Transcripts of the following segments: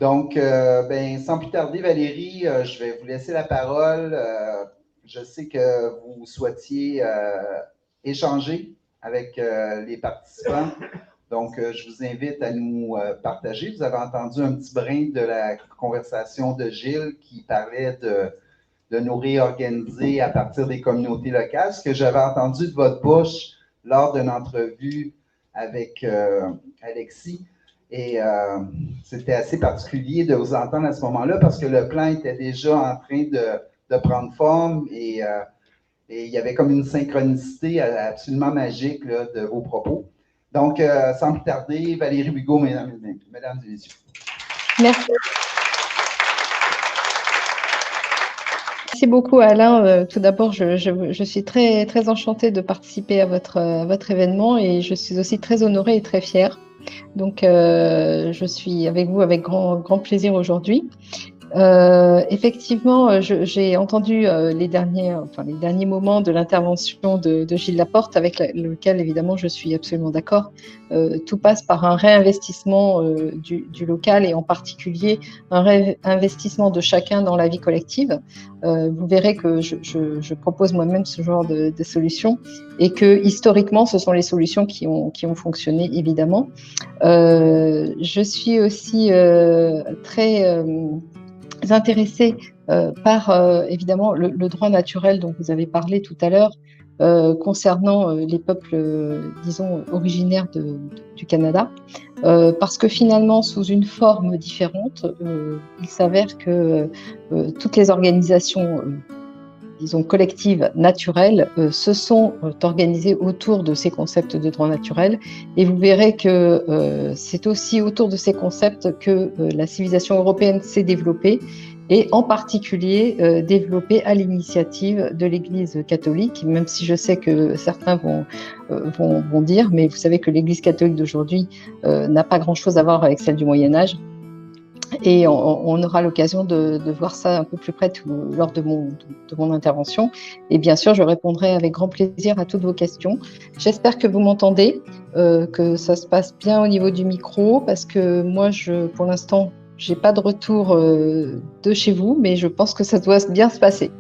Donc, sans plus tarder, Valérie, je vais vous laisser la parole. Je sais que vous souhaitiez échanger avec les participants. Donc, je vous invite à nous partager. Vous avez entendu un petit brin de la conversation de Gilles qui parlait de nous réorganiser à partir des communautés locales. Ce que j'avais entendu de votre bouche lors d'une entrevue avec Alexis. Et c'était assez particulier de vous entendre à ce moment-là parce que le plan était déjà en train de prendre forme et il y avait comme une synchronicité absolument magique là, de vos propos. Donc, sans plus tarder, Valérie Bugeaud, mesdames et messieurs. Merci. Merci beaucoup, Alain. Tout d'abord, je suis très, très enchantée de participer à votre événement et je suis aussi très honorée et très fière. Donc, je suis avec vous avec grand plaisir aujourd'hui. Effectivement, j'ai entendu les derniers moments de l'intervention de Gilles Laporte, avec lequel évidemment je suis absolument d'accord. Tout passe par un réinvestissement du local et en particulier un réinvestissement de chacun dans la vie collective. Vous verrez que je propose moi-même ce genre de solutions et que historiquement, ce sont les solutions qui ont fonctionné évidemment. Je suis aussi très intéressée par évidemment le droit naturel dont vous avez parlé tout à l'heure concernant les peuples, disons, originaires du Canada, parce que finalement, sous une forme différente, il s'avère que toutes les organisations disons, collectives naturelles se sont organisées autour de ces concepts de droit naturel. Et vous verrez que c'est aussi autour de ces concepts que la civilisation européenne s'est développée, et en particulier développée à l'initiative de l'Église catholique, même si je sais que certains vont dire, mais vous savez que l'Église catholique d'aujourd'hui n'a pas grand-chose à voir avec celle du Moyen-Âge. Et on aura l'occasion de voir ça un peu plus près lors de mon intervention. Et bien sûr, je répondrai avec grand plaisir à toutes vos questions. J'espère que vous m'entendez, que ça se passe bien au niveau du micro, parce que moi, pour l'instant, je n'ai pas de retour de chez vous, mais je pense que ça doit bien se passer.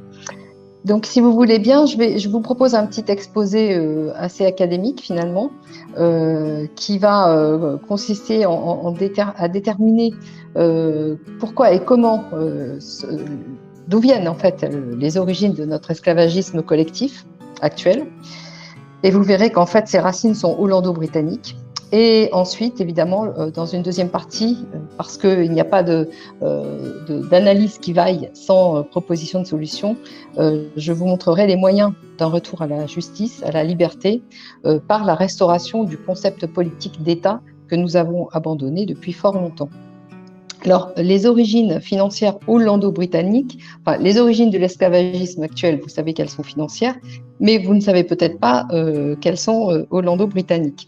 Donc, si vous voulez bien, je vous propose un petit exposé assez académique finalement, qui va consister à déterminer pourquoi et comment, d'où viennent en fait les origines de notre esclavagisme collectif actuel. Et vous verrez qu'en fait, ces racines sont hollando-britanniques. Et ensuite, évidemment, dans une deuxième partie, parce qu'il n'y a pas d'analyse qui vaille sans proposition de solution, je vous montrerai les moyens d'un retour à la justice, à la liberté, par la restauration du concept politique d'État que nous avons abandonné depuis fort longtemps. Alors, les origines financières hollando-britanniques, enfin, les origines de l'esclavagisme actuel, vous savez qu'elles sont financières, mais vous ne savez peut-être pas qu'elles sont hollando-britanniques.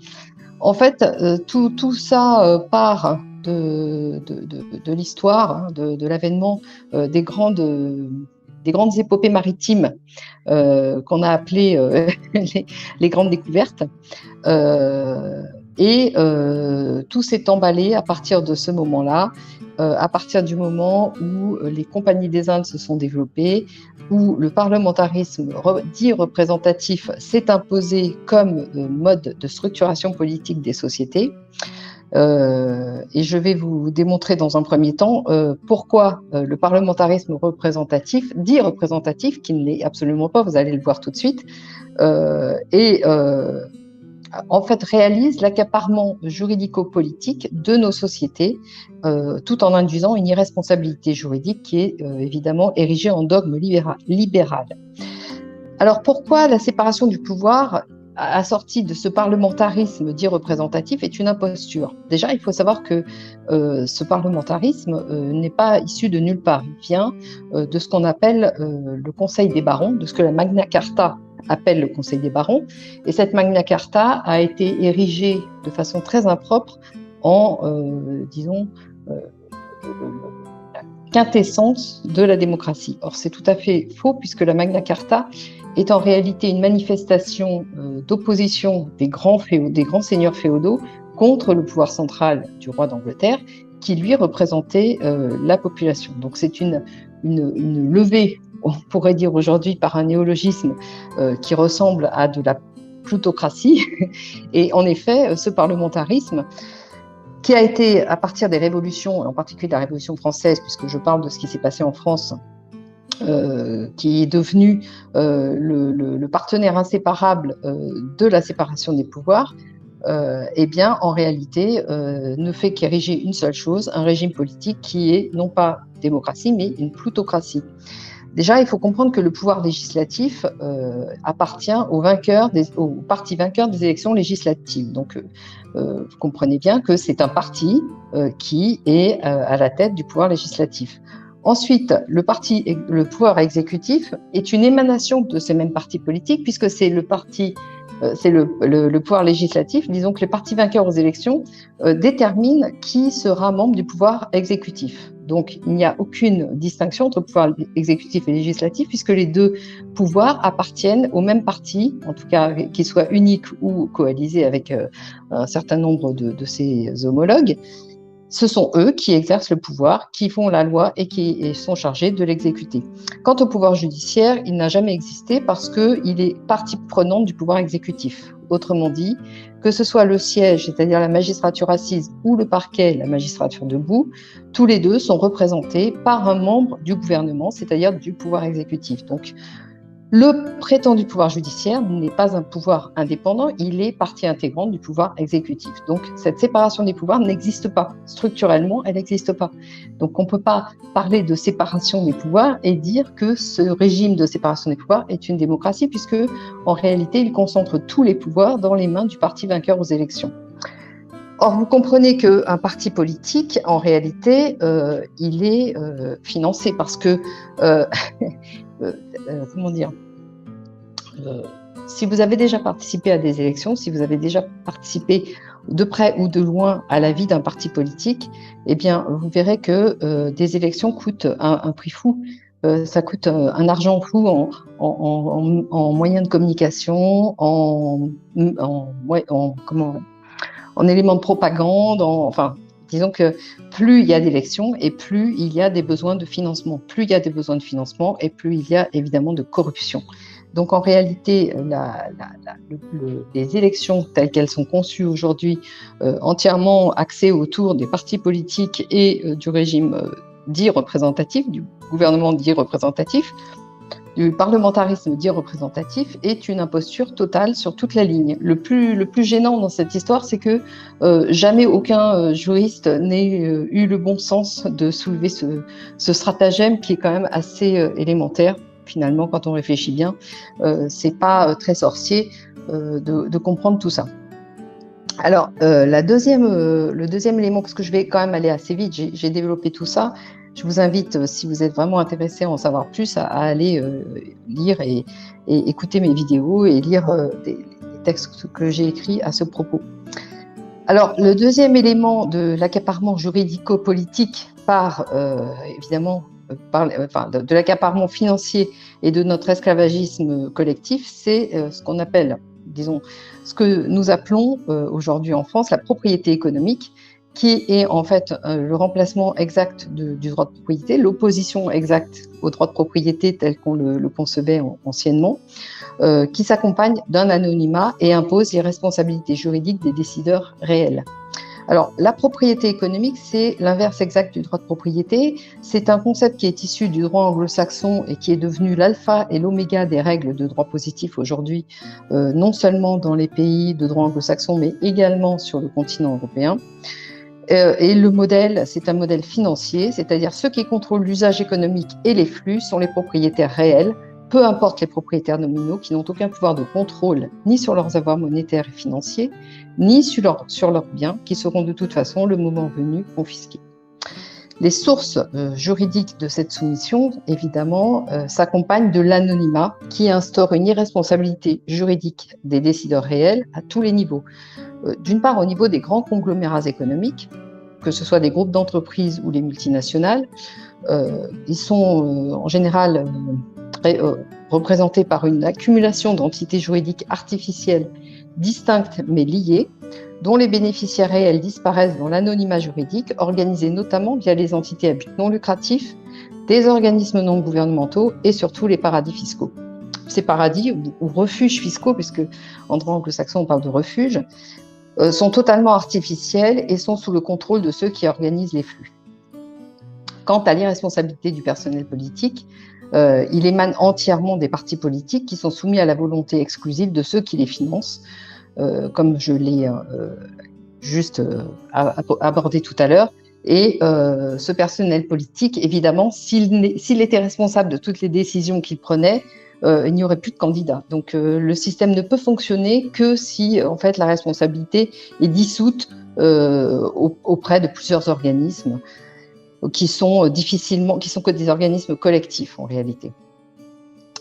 En fait, tout ça part de l'histoire, de l'avènement des grandes épopées maritimes qu'on a appelées les grandes découvertes. Tout s'est emballé à partir de ce moment-là, à partir du moment où les compagnies des Indes se sont développées, où le parlementarisme dit représentatif s'est imposé comme mode de structuration politique des sociétés. Et je vais vous démontrer dans un premier temps pourquoi le parlementarisme représentatif, dit représentatif, qui ne l'est absolument pas, vous allez le voir tout de suite, en fait réalise l'accaparement juridico-politique de nos sociétés, tout en induisant une irresponsabilité juridique qui est évidemment érigée en dogme libéral. Alors pourquoi la séparation du pouvoir assortie de ce parlementarisme dit représentatif est une imposture? Déjà, il faut savoir que ce parlementarisme n'est pas issu de nulle part. Il vient de ce qu'on appelle le Conseil des barons, de ce que la Magna Carta appelle le Conseil des barons. Et cette Magna Carta a été érigée de façon très impropre en, disons, quintessence de la démocratie. Or, c'est tout à fait faux, puisque la Magna Carta est en réalité une manifestation d'opposition des grands seigneurs féodaux contre le pouvoir central du roi d'Angleterre qui lui représentait la population. Donc c'est une levée, on pourrait dire aujourd'hui par un néologisme, qui ressemble à de la plutocratie. Et en effet, ce parlementarisme, qui a été, à partir des révolutions, en particulier de la Révolution française, puisque je parle de ce qui s'est passé en France, qui est devenu le partenaire inséparable de la séparation des pouvoirs, eh bien, en réalité, ne fait qu'ériger une seule chose, un régime politique qui est non pas démocratie, mais une plutocratie. Déjà, il faut comprendre que le pouvoir législatif appartient au parti vainqueur des élections législatives. Donc, vous comprenez bien que c'est un parti qui est à la tête du pouvoir législatif. Ensuite, le pouvoir exécutif est une émanation de ces mêmes partis politiques, puisque c'est le pouvoir législatif. Disons que les partis vainqueurs aux élections déterminent qui sera membre du pouvoir exécutif. Donc, il n'y a aucune distinction entre pouvoir exécutif et législatif, puisque les deux pouvoirs appartiennent au même parti, en tout cas qu'ils soient uniques ou coalisés avec un certain nombre de ses homologues. Ce sont eux qui exercent le pouvoir, qui font la loi et qui sont chargés de l'exécuter. Quant au pouvoir judiciaire, il n'a jamais existé parce qu'il est partie prenante du pouvoir exécutif. Autrement dit, que ce soit le siège, c'est-à-dire la magistrature assise, ou le parquet, la magistrature debout, tous les deux sont représentés par un membre du gouvernement, c'est-à-dire du pouvoir exécutif. Donc, le prétendu pouvoir judiciaire n'est pas un pouvoir indépendant, il est partie intégrante du pouvoir exécutif. Donc, cette séparation des pouvoirs n'existe pas. Structurellement, elle n'existe pas. Donc, on ne peut pas parler de séparation des pouvoirs et dire que ce régime de séparation des pouvoirs est une démocratie, puisque, en réalité, il concentre tous les pouvoirs dans les mains du parti vainqueur aux élections. Or, vous comprenez qu'un parti politique, en réalité, il est financé parce que, comment dire, si vous avez déjà participé à des élections, si vous avez déjà participé de près ou de loin à la vie d'un parti politique, eh bien, vous verrez que des élections coûtent un prix fou. Ça coûte un argent fou en moyens de communication, en éléments de propagande, enfin, disons que plus il y a d'élections et plus il y a des besoins de financement. Plus il y a des besoins de financement et plus il y a évidemment de corruption. Donc en réalité, les élections telles qu'elles sont conçues aujourd'hui, entièrement axées autour des partis politiques et du régime dit représentatif, du gouvernement dit représentatif, du parlementarisme dit représentatif, est une imposture totale sur toute la ligne. Le plus gênant dans cette histoire, c'est que jamais aucun juriste n'ait eu le bon sens de soulever ce stratagème qui est quand même assez élémentaire. Finalement, quand on réfléchit bien, c'est pas très sorcier de comprendre tout ça. Alors, le deuxième élément, parce que je vais quand même aller assez vite, j'ai développé tout ça. Je vous invite, si vous êtes vraiment intéressé à en savoir plus, à aller lire et écouter mes vidéos et lire des textes que j'ai écrits à ce propos. Alors, le deuxième élément de l'accaparement juridico-politique de l'accaparement financier et de notre esclavagisme collectif, c'est ce qu'on appelle, disons, ce que nous appelons aujourd'hui en France la propriété économique, qui est en fait le remplacement exact du droit de propriété, l'opposition exacte au droit de propriété tel qu'on le concevait anciennement, qui s'accompagne d'un anonymat et impose les responsabilités juridiques des décideurs réels. Alors, la propriété économique, c'est l'inverse exact du droit de propriété. C'est un concept qui est issu du droit anglo-saxon et qui est devenu l'alpha et l'oméga des règles de droit positif aujourd'hui, non seulement dans les pays de droit anglo-saxon, mais également sur le continent européen. Et le modèle, c'est un modèle financier, c'est-à-dire ceux qui contrôlent l'usage économique et les flux sont les propriétaires réels, peu importe les propriétaires nominaux qui n'ont aucun pouvoir de contrôle ni sur leurs avoirs monétaires et financiers, ni sur leurs biens qui seront de toute façon, le moment venu, confisqués. Les sources juridiques de cette soumission, évidemment, s'accompagnent de l'anonymat qui instaure une irresponsabilité juridique des décideurs réels à tous les niveaux. D'une part, au niveau des grands conglomérats économiques, que ce soit des groupes d'entreprises ou les multinationales, ils sont en général représentée par une accumulation d'entités juridiques artificielles distinctes mais liées, dont les bénéficiaires réels disparaissent dans l'anonymat juridique, organisés notamment via les entités à but non lucratif, des organismes non gouvernementaux et surtout les paradis fiscaux. Ces paradis ou refuges fiscaux, puisque en droit anglo-saxon on parle de refuges, sont totalement artificiels et sont sous le contrôle de ceux qui organisent les flux. Quant à l'irresponsabilité du personnel politique, il émane entièrement des partis politiques qui sont soumis à la volonté exclusive de ceux qui les financent, comme je l'ai abordé tout à l'heure. Et ce personnel politique, évidemment, s'il était responsable de toutes les décisions qu'il prenait, il n'y aurait plus de candidats. Donc le système ne peut fonctionner que si en fait la responsabilité est dissoute auprès de plusieurs organismes qui sont que des organismes collectifs en réalité.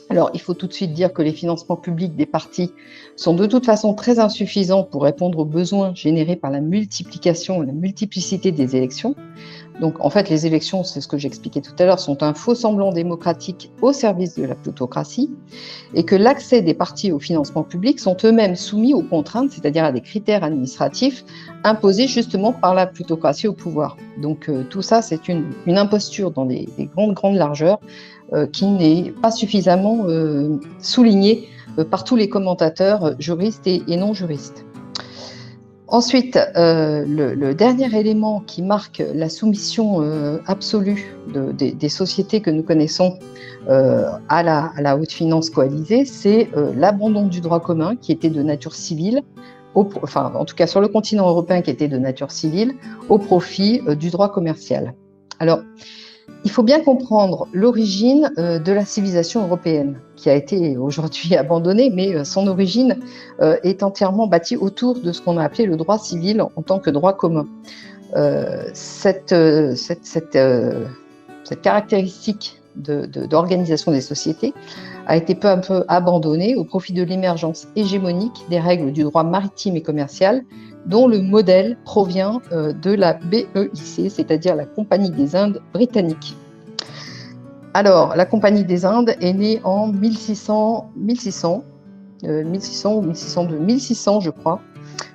Alors, il faut tout de suite dire que les financements publics des partis sont de toute façon très insuffisants pour répondre aux besoins générés par la multiplication et la multiplicité des élections. Donc, en fait, les élections, c'est ce que j'expliquais tout à l'heure, sont un faux semblant démocratique au service de la plutocratie et que l'accès des partis au financement public sont eux-mêmes soumis aux contraintes, c'est-à-dire à des critères administratifs imposés justement par la plutocratie au pouvoir. Donc, tout ça, c'est une imposture dans des grandes largeurs qui n'est pas suffisamment soulignée par tous les commentateurs juristes et non juristes. Ensuite, le dernier élément qui marque la soumission absolue des sociétés que nous connaissons à la haute finance coalisée, c'est l'abandon du droit commun qui était de nature civile, en tout cas sur le continent européen qui était de nature civile, au profit du droit commercial. Alors, il faut bien comprendre l'origine de la civilisation européenne, qui a été aujourd'hui abandonnée, mais son origine est entièrement bâtie autour de ce qu'on a appelé le droit civil en tant que droit commun. Cette caractéristique d'organisation des sociétés a été peu à peu abandonnée au profit de l'émergence hégémonique des règles du droit maritime et commercial, dont le modèle provient de la BEIC, c'est-à-dire la Compagnie des Indes britannique. Alors, la Compagnie des Indes est née en 1600 ou 1602, je crois.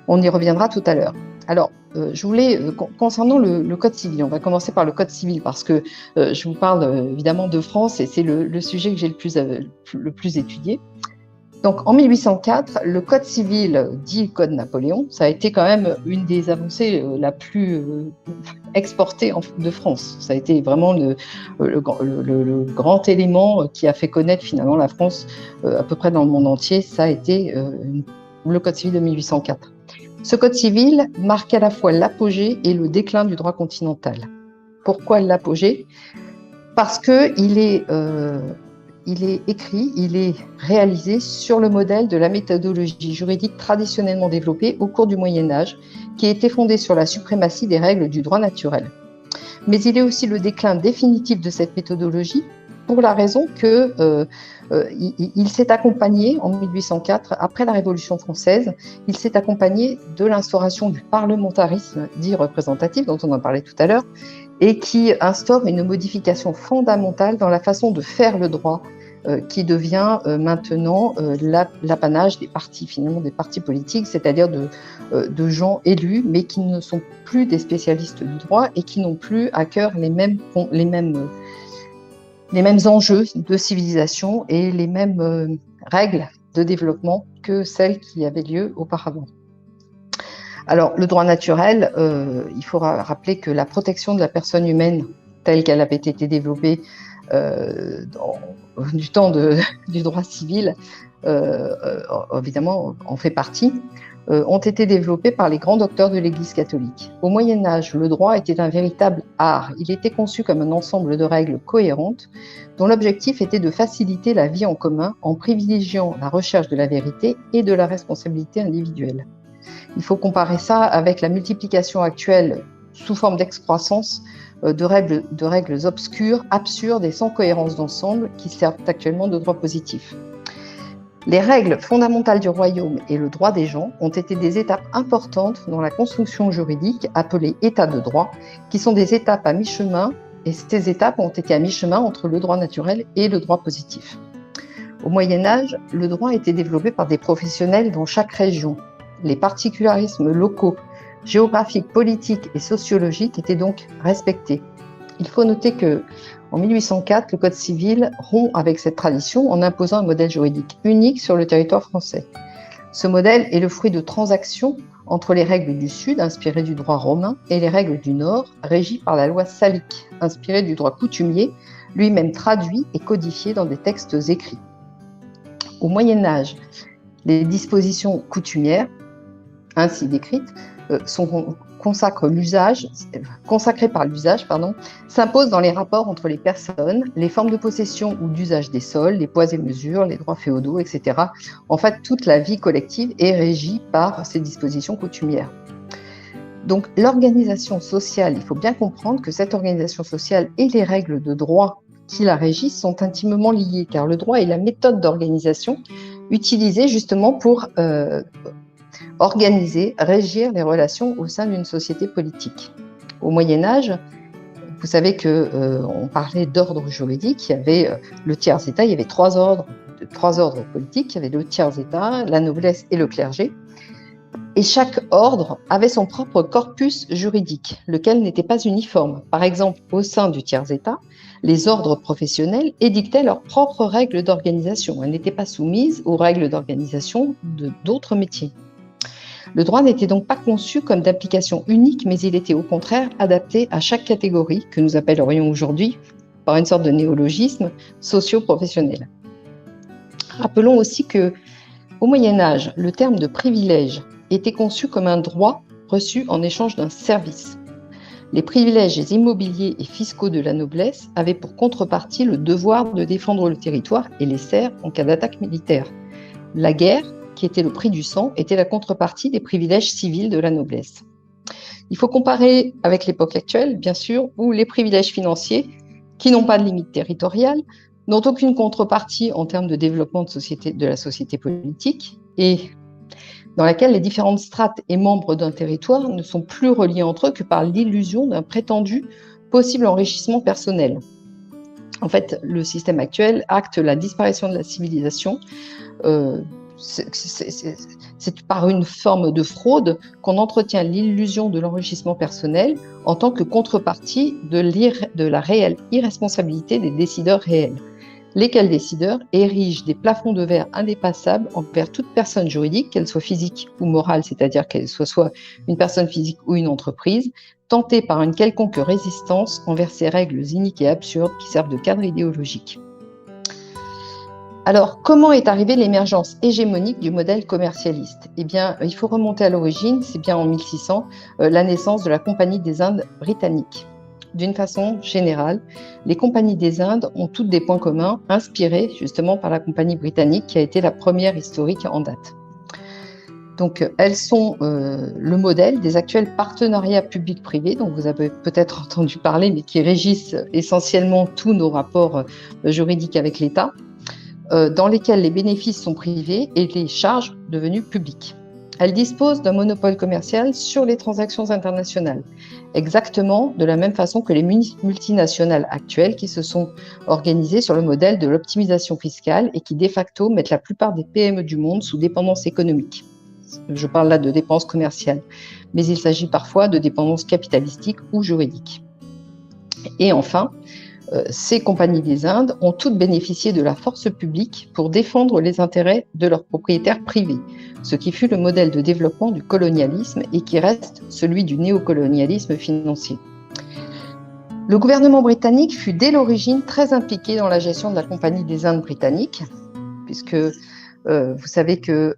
On y reviendra tout à l'heure. Alors, je voulais, concernant le Code civil, on va commencer par le Code civil parce que je vous parle évidemment de France et c'est le sujet que j'ai le plus étudié. Donc, en 1804, le Code civil, dit Code Napoléon, ça a été quand même une des avancées la plus exportée de France. Ça a été vraiment le grand élément qui a fait connaître finalement la France à peu près dans le monde entier. Ça a été le Code civil de 1804. Ce Code civil marque à la fois l'apogée et le déclin du droit continental. Pourquoi l'apogée ? Parce qu'il est écrit, il est réalisé sur le modèle de la méthodologie juridique traditionnellement développée au cours du Moyen-Âge, qui était fondée sur la suprématie des règles du droit naturel. Mais il est aussi le déclin définitif de cette méthodologie pour la raison que il s'est accompagné en 1804, après la Révolution française, il s'est accompagné de l'instauration du parlementarisme dit représentatif, dont on en parlait tout à l'heure, et qui instaure une modification fondamentale dans la façon de faire le droit, qui devient maintenant l'apanage des partis, finalement des partis politiques, c'est-à-dire de gens élus, mais qui ne sont plus des spécialistes du droit et qui n'ont plus à cœur les mêmes enjeux de civilisation et les mêmes règles de développement que celles qui avaient lieu auparavant. Alors, le droit naturel, il faut rappeler que la protection de la personne humaine, telle qu'elle avait été développée du temps du droit civil, évidemment, en fait partie, ont été développés par les grands docteurs de l'Église catholique. Au Moyen-Âge, le droit était un véritable art. Il était conçu comme un ensemble de règles cohérentes dont l'objectif était de faciliter la vie en commun en privilégiant la recherche de la vérité et de la responsabilité individuelle. Il faut comparer ça avec la multiplication actuelle sous forme d'excroissance de règles obscures, absurdes et sans cohérence d'ensemble qui servent actuellement de droit positif. Les règles fondamentales du royaume et le droit des gens ont été des étapes importantes dans la construction juridique appelée état de droit, qui sont des étapes à mi-chemin, et ces étapes ont été à mi-chemin entre le droit naturel et le droit positif. Au Moyen-Âge, le droit a été développé par des professionnels dans chaque région. Les particularismes locaux, géographiques, politiques et sociologiques étaient donc respectés. Il faut noter qu'en 1804, le Code civil rompt avec cette tradition en imposant un modèle juridique unique sur le territoire français. Ce modèle est le fruit de transactions entre les règles du Sud, inspirées du droit romain, et les règles du Nord, régies par la loi salique, inspirée du droit coutumier, lui-même traduit et codifié dans des textes écrits. Au Moyen-Âge, les dispositions coutumières, ainsi décrites, sont consacrées par l'usage, s'imposent dans les rapports entre les personnes, les formes de possession ou d'usage des sols, les poids et mesures, les droits féodaux, etc. En fait, toute la vie collective est régie par ces dispositions coutumières. Donc, l'organisation sociale, il faut bien comprendre que cette organisation sociale et les règles de droit qui la régissent sont intimement liées, car le droit est la méthode d'organisation utilisée justement pour organiser, régir les relations au sein d'une société politique. Au Moyen-Âge, vous savez qu'on parlait d'ordre juridique, il y avait le tiers-état, il y avait trois ordres politiques, il y avait le tiers-état, la noblesse et le clergé. Et chaque ordre avait son propre corpus juridique, lequel n'était pas uniforme. Par exemple, au sein du tiers-état, les ordres professionnels édictaient leurs propres règles d'organisation. Elles n'étaient pas soumises aux règles d'organisation d'autres métiers. Le droit n'était donc pas conçu comme d'application unique, mais il était au contraire adapté à chaque catégorie que nous appellerions aujourd'hui, par une sorte de néologisme, socio-professionnel. Rappelons aussi qu'au Moyen-Âge, le terme de privilège était conçu comme un droit reçu en échange d'un service. Les privilèges immobiliers et fiscaux de la noblesse avaient pour contrepartie le devoir de défendre le territoire et les serfs en cas d'attaque militaire. La guerre, qui était le prix du sang, était la contrepartie des privilèges civils de la noblesse. Il faut comparer avec l'époque actuelle, bien sûr, où les privilèges financiers, qui n'ont pas de limite territoriale, n'ont aucune contrepartie en termes de développement de la société politique et dans laquelle les différentes strates et membres d'un territoire ne sont plus reliés entre eux que par l'illusion d'un prétendu possible enrichissement personnel. En fait, le système actuel acte la disparition de la civilisation. C'est par une forme de fraude qu'on entretient l'illusion de l'enrichissement personnel en tant que contrepartie de la réelle irresponsabilité des décideurs réels. Lesquels décideurs érigent des plafonds de verre indépassables envers toute personne juridique, qu'elle soit physique ou morale, c'est-à-dire qu'elle soit une personne physique ou une entreprise, tentée par une quelconque résistance envers ces règles iniques et absurdes qui servent de cadre idéologique. Alors, comment est arrivée l'émergence hégémonique du modèle commercialiste ? Eh bien, il faut remonter à l'origine, c'est bien en 1600, la naissance de la Compagnie des Indes britanniques. D'une façon générale, les compagnies des Indes ont toutes des points communs inspirés justement par la Compagnie britannique qui a été la première historique en date. Donc, elles sont le modèle des actuels partenariats publics-privés dont vous avez peut-être entendu parler, mais qui régissent essentiellement tous nos rapports juridiques avec l'État, dans lesquels les bénéfices sont privés et les charges devenues publiques. Elle dispose d'un monopole commercial sur les transactions internationales, exactement de la même façon que les multinationales actuelles qui se sont organisées sur le modèle de l'optimisation fiscale et qui de facto mettent la plupart des PME du monde sous dépendance économique. Je parle là de dépendance commerciale, mais il s'agit parfois de dépendance capitalistique ou juridique. Et enfin, ces compagnies des Indes ont toutes bénéficié de la force publique pour défendre les intérêts de leurs propriétaires privés, ce qui fut le modèle de développement du colonialisme et qui reste celui du néocolonialisme financier. Le gouvernement britannique fut dès l'origine très impliqué dans la gestion de la Compagnie des Indes britanniques, puisque vous savez que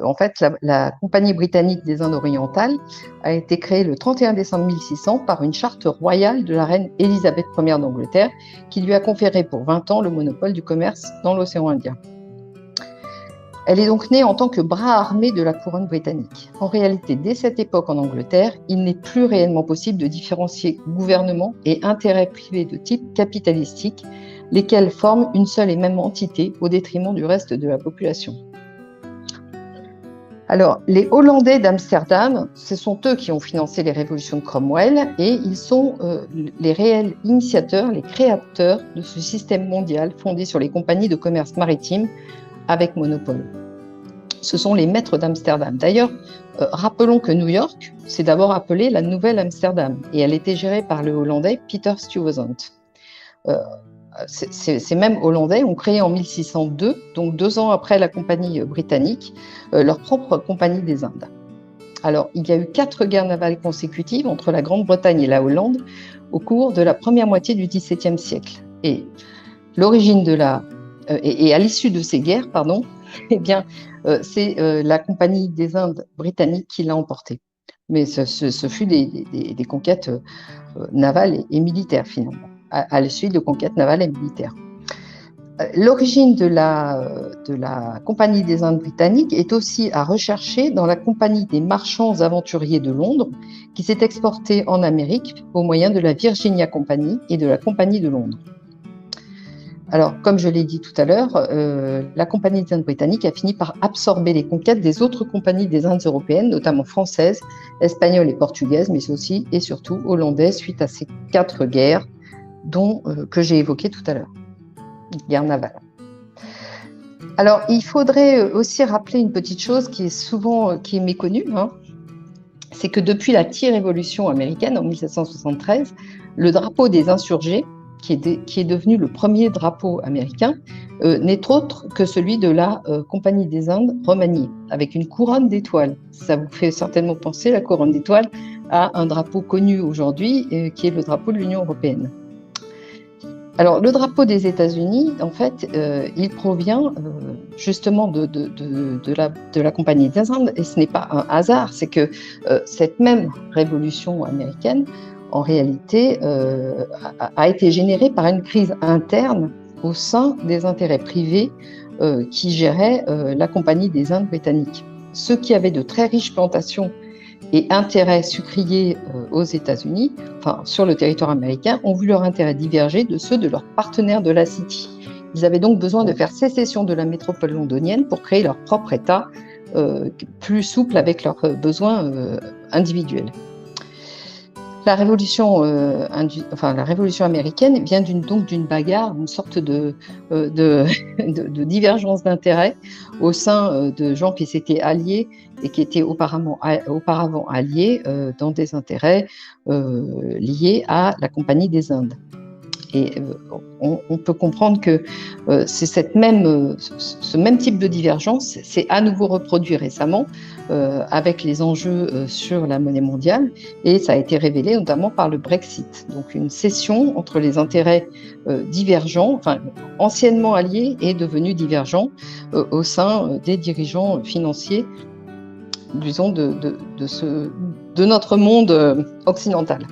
en fait, la Compagnie britannique des Indes orientales a été créée le 31 décembre 1600 par une charte royale de la reine Élisabeth Ier d'Angleterre qui lui a conféré pour 20 ans le monopole du commerce dans l'océan Indien. Elle est donc née en tant que bras armé de la couronne britannique. En réalité, dès cette époque en Angleterre, il n'est plus réellement possible de différencier gouvernement et intérêts privés de type capitalistique, lesquels forment une seule et même entité au détriment du reste de la population. Alors, les Hollandais d'Amsterdam, ce sont eux qui ont financé les révolutions de Cromwell et ils sont les réels initiateurs, les créateurs de ce système mondial fondé sur les compagnies de commerce maritime avec monopole. Ce sont les maîtres d'Amsterdam. D'ailleurs, rappelons que New York s'est d'abord appelée la Nouvelle Amsterdam et elle était gérée par le Hollandais Peter Stuyvesant. Ces mêmes Hollandais ont créé en 1602, donc 2 ans après la compagnie britannique, leur propre compagnie des Indes. Alors, il y a eu 4 guerres navales consécutives entre la Grande-Bretagne et la Hollande au cours de la première moitié du XVIIe siècle. Et l'origine de et à l'issue de ces guerres, eh bien, c'est la Compagnie des Indes britannique qui l'a emporté. Mais ce fut des conquêtes navales et militaires, finalement, à la suite de conquêtes navales et militaires. L'origine de la Compagnie des Indes britannique est aussi à rechercher dans la Compagnie des marchands aventuriers de Londres, qui s'est exportée en Amérique au moyen de la Virginia Company et de la Compagnie de Londres. Alors, comme je l'ai dit tout à l'heure, la Compagnie des Indes britannique a fini par absorber les conquêtes des autres compagnies des Indes européennes, notamment françaises, espagnoles et portugaises, mais aussi et surtout hollandaises, suite à ces 4 guerres que j'ai évoquées tout à l'heure, guerre navale. Alors, il faudrait aussi rappeler une petite chose qui est méconnue, c'est que depuis la Tea-révolution américaine en 1773, le drapeau des insurgés, qui est devenu le premier drapeau américain, n'est autre que celui de la Compagnie des Indes remaniée, avec une couronne d'étoiles. Ça vous fait certainement penser, la couronne d'étoiles, à un drapeau connu aujourd'hui, qui est le drapeau de l'Union européenne. Alors, le drapeau des États-Unis, en fait, il provient justement de la Compagnie des Indes, et ce n'est pas un hasard, c'est que cette même révolution américaine, en réalité, a été générée par une crise interne au sein des intérêts privés qui géraient la Compagnie des Indes britanniques. Ceux qui avaient de très riches plantations et intérêts sucriers aux États-Unis, sur le territoire américain, ont vu leur intérêt diverger de ceux de leurs partenaires de la City. Ils avaient donc besoin de faire sécession de la métropole londonienne pour créer leur propre État plus souple avec leurs besoins individuels. La révolution américaine vient donc d'une bagarre, une sorte de divergence d'intérêts au sein de gens qui s'étaient alliés et qui étaient auparavant alliés dans des intérêts liés à la Compagnie des Indes. Et on peut comprendre que ce même type de divergence s'est à nouveau reproduit récemment avec les enjeux sur la monnaie mondiale, et ça a été révélé notamment par le Brexit, donc une scission entre les intérêts divergents, anciennement alliés et devenus divergents au sein des dirigeants financiers, disons, de notre monde occidental.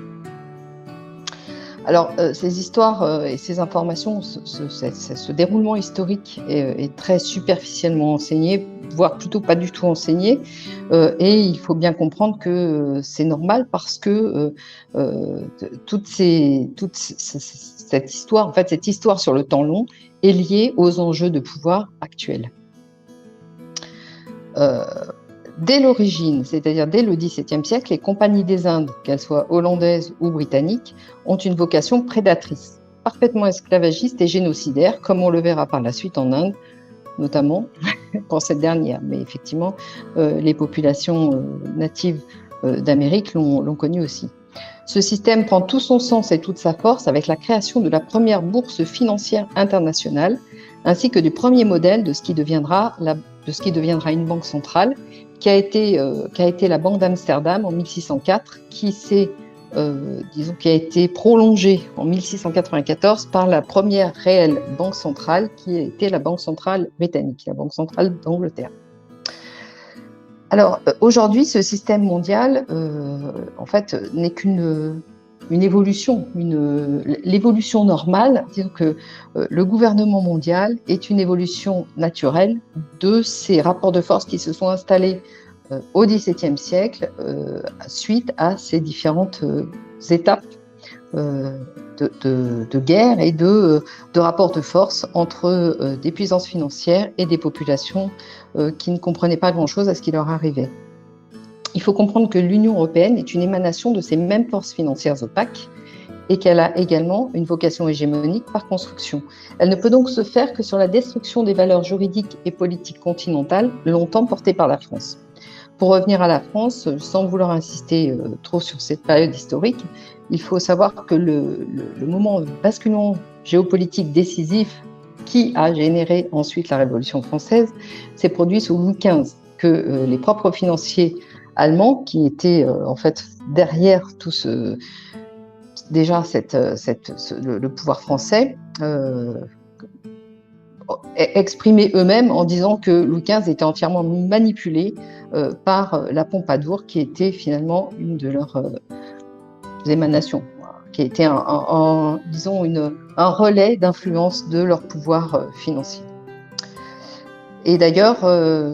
Alors, ces histoires et ces informations, ce déroulement historique est très superficiellement enseigné, voire plutôt pas du tout enseigné, et il faut bien comprendre que c'est normal parce que cette histoire, en fait, cette histoire sur le temps long est liée aux enjeux de pouvoir actuels. Dès l'origine, c'est-à-dire dès le XVIIe siècle, les compagnies des Indes, qu'elles soient hollandaises ou britanniques, ont une vocation prédatrice, parfaitement esclavagiste et génocidaire, comme on le verra par la suite en Inde, notamment pour cette dernière. Mais effectivement, les populations natives d'Amérique l'ont connu aussi. Ce système prend tout son sens et toute sa force avec la création de la première bourse financière internationale, ainsi que du premier modèle de ce qui deviendra une banque centrale, qui a été la Banque d'Amsterdam en 1604, qui a été prolongée en 1694 par la première réelle banque centrale, qui a été la Banque centrale britannique, la Banque centrale d'Angleterre. Alors, aujourd'hui, ce système mondial, en fait, n'est qu'une évolution, l'évolution normale, c'est-à-dire que le gouvernement mondial est une évolution naturelle de ces rapports de force qui se sont installés au XVIIe siècle suite à ces différentes étapes de guerre et de rapports de force entre des puissances financières et des populations qui ne comprenaient pas grand-chose à ce qui leur arrivait. Il faut comprendre que l'Union européenne est une émanation de ces mêmes forces financières opaques et qu'elle a également une vocation hégémonique par construction. Elle ne peut donc se faire que sur la destruction des valeurs juridiques et politiques continentales longtemps portées par la France. Pour revenir à la France, sans vouloir insister trop sur cette période historique, il faut savoir que le moment basculement géopolitique décisif qui a généré ensuite la Révolution française s'est produit sous Louis XV, que les propres financiers allemands, qui étaient en fait derrière tout déjà le pouvoir français, exprimaient eux-mêmes en disant que Louis XV était entièrement manipulé par la Pompadour, qui était finalement une de leurs émanations, qui était disons un relais d'influence de leur pouvoir financier. Et d'ailleurs,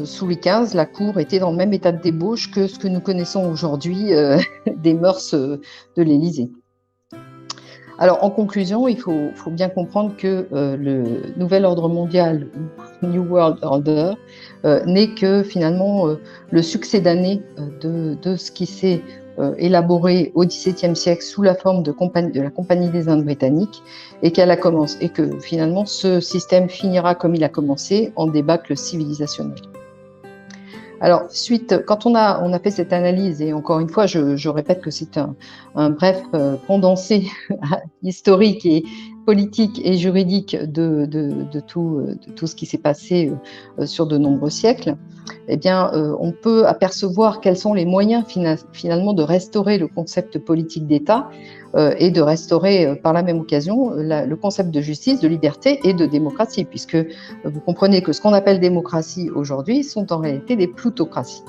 sous Louis XV, la cour était dans le même état de débauche que ce que nous connaissons aujourd'hui des mœurs de l'Élysée. Alors, en conclusion, il faut bien comprendre que le nouvel ordre mondial, New World Order, n'est que finalement le succès d'année de ce qui s'est élaboré au XVIIe siècle sous la forme de la Compagnie des Indes britanniques, et que finalement ce système finira comme il a commencé, en débâcle civilisationnel. Alors, quand on a fait cette analyse, et encore une fois, je répète que c'est un bref condensé historique et politique et juridique de tout ce qui s'est passé sur de nombreux siècles, eh bien, on peut apercevoir quels sont les moyens finalement de restaurer le concept politique d'État et de restaurer par la même occasion le concept de justice, de liberté et de démocratie, puisque vous comprenez que ce qu'on appelle démocratie aujourd'hui sont en réalité des plutocraties.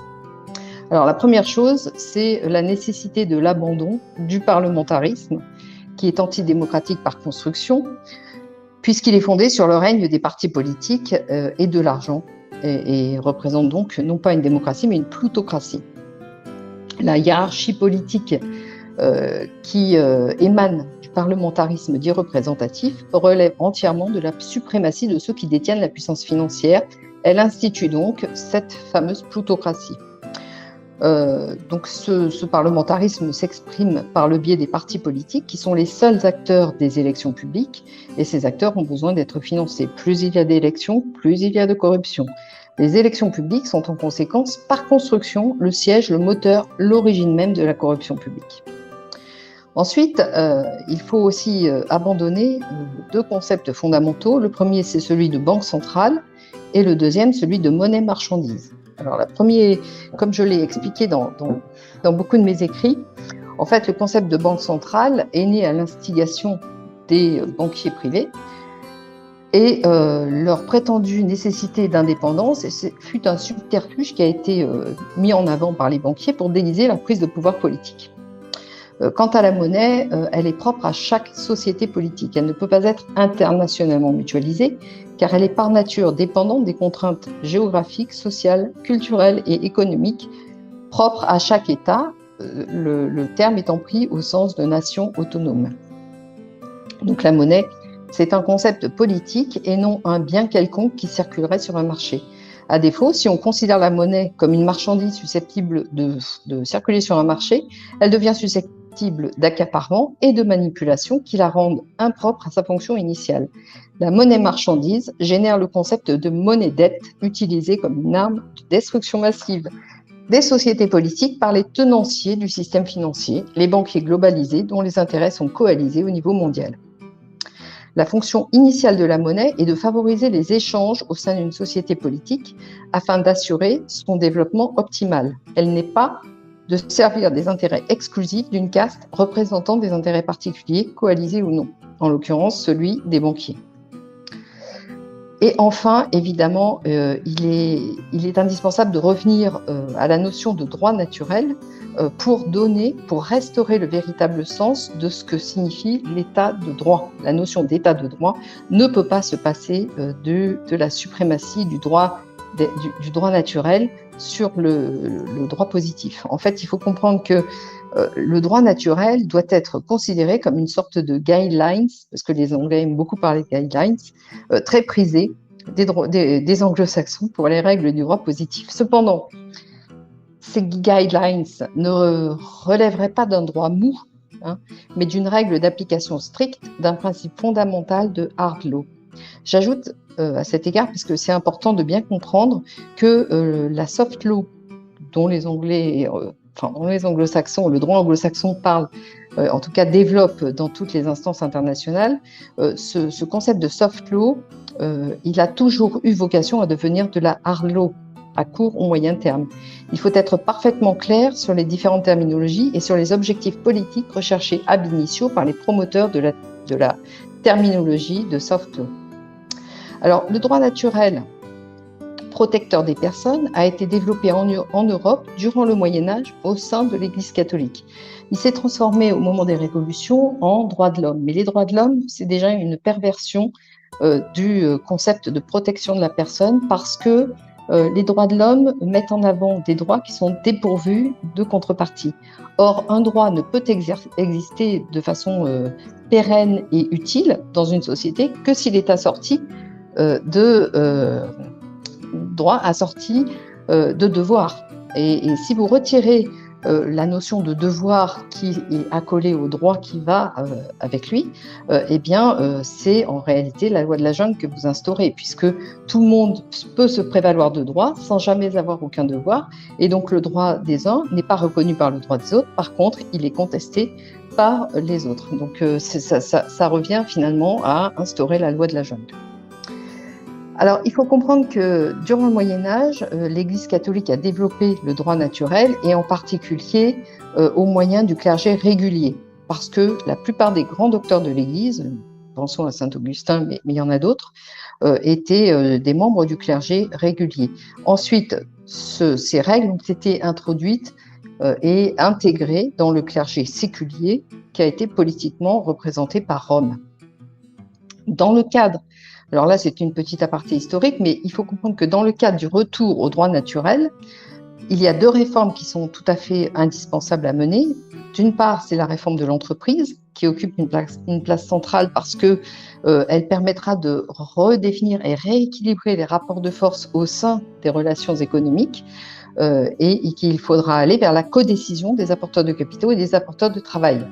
Alors la première chose, c'est la nécessité de l'abandon du parlementarisme, qui est antidémocratique par construction, puisqu'il est fondé sur le règne des partis politiques et de l'argent, et représente donc non pas une démocratie, mais une plutocratie. La hiérarchie politique qui émane du parlementarisme dit représentatif relève entièrement de la suprématie de ceux qui détiennent la puissance financière. Elle institue donc cette fameuse plutocratie. Donc ce parlementarisme s'exprime par le biais des partis politiques qui sont les seuls acteurs des élections publiques, et ces acteurs ont besoin d'être financés. Plus il y a d'élections, plus il y a de corruption. Les élections publiques sont en conséquence, par construction, le siège, le moteur, l'origine même de la corruption publique. Ensuite, il faut aussi abandonner deux concepts fondamentaux. Le premier, c'est celui de banque centrale, et le deuxième, celui de monnaie marchandise. Alors, la première, comme je l'ai expliqué dans beaucoup de mes écrits, en fait, le concept de banque centrale est né à l'instigation des banquiers privés et leur prétendue nécessité d'indépendance fut un subterfuge qui a été mis en avant par les banquiers pour déguiser leur prise de pouvoir politique. Quant à la monnaie, elle est propre à chaque société politique. Elle ne peut pas être internationalement mutualisée, car elle est par nature dépendante des contraintes géographiques, sociales, culturelles et économiques propres à chaque État, le terme étant pris au sens de nation autonome. Donc la monnaie, c'est un concept politique et non un bien quelconque qui circulerait sur un marché. À défaut, si on considère la monnaie comme une marchandise susceptible de circuler sur un marché, elle devient susceptible d'accaparement et de manipulation qui la rendent impropre à sa fonction initiale. La monnaie marchandise génère le concept de monnaie-dette utilisée comme une arme de destruction massive des sociétés politiques par les tenanciers du système financier, les banquiers globalisés dont les intérêts sont coalisés au niveau mondial. La fonction initiale de la monnaie est de favoriser les échanges au sein d'une société politique afin d'assurer son développement optimal. Elle n'est pas de servir des intérêts exclusifs d'une caste représentant des intérêts particuliers, coalisés ou non, en l'occurrence celui des banquiers. Et enfin, évidemment, il est indispensable de revenir à la notion de droit naturel pour restaurer le véritable sens de ce que signifie l'état de droit. La notion d'état de droit ne peut pas se passer de la suprématie du droit du droit naturel sur le droit positif. En fait, il faut comprendre que le droit naturel doit être considéré comme une sorte de guidelines, parce que les Anglais aiment beaucoup parler de guidelines, très prisé des anglo-saxons pour les règles du droit positif. Cependant, ces guidelines ne relèveraient pas d'un droit mou, mais d'une règle d'application stricte d'un principe fondamental de hard law. J'ajoute à cet égard, parce que c'est important de bien comprendre que la soft law dont les anglo-saxons, le droit anglo-saxon parle, en tout cas développe dans toutes les instances internationales, ce concept de soft law, il a toujours eu vocation à devenir de la hard law à court ou moyen terme. Il faut être parfaitement clair sur les différentes terminologies et sur les objectifs politiques recherchés ab initio par les promoteurs de la terminologie de soft law. Alors, le droit naturel protecteur des personnes a été développé en Europe durant le Moyen-Âge au sein de l'Église catholique. Il s'est transformé au moment des révolutions en droits de l'homme. Mais les droits de l'homme, c'est déjà une perversion du concept de protection de la personne parce que les droits de l'homme mettent en avant des droits qui sont dépourvus de contrepartie. Or, un droit ne peut exister de façon pérenne et utile dans une société que s'il est assorti de droits assortis de devoirs. Et si vous retirez la notion de devoir qui est accolée au droit qui va avec lui, eh bien, c'est en réalité la loi de la jungle que vous instaurez, puisque tout le monde peut se prévaloir de droits sans jamais avoir aucun devoir, et donc le droit des uns n'est pas reconnu par le droit des autres, par contre, il est contesté par les autres. Donc ça revient finalement à instaurer la loi de la jungle. Alors, il faut comprendre que durant le Moyen-Âge, l'Église catholique a développé le droit naturel et en particulier au moyen du clergé régulier, parce que la plupart des grands docteurs de l'Église, pensons à saint Augustin, mais il y en a d'autres, étaient des membres du clergé régulier. Ensuite, ces règles ont été introduites et intégrées dans le clergé séculier qui a été politiquement représenté par Rome. Dans le cadre Alors là, c'est une petite aparté historique, mais il faut comprendre que dans le cadre du retour au droit naturel, il y a deux réformes qui sont tout à fait indispensables à mener. D'une part, c'est la réforme de l'entreprise, qui occupe une place centrale parce qu'elle permettra de redéfinir et rééquilibrer les rapports de force au sein des relations économiques et qu'il faudra aller vers la codécision des apporteurs de capitaux et des apporteurs de travail.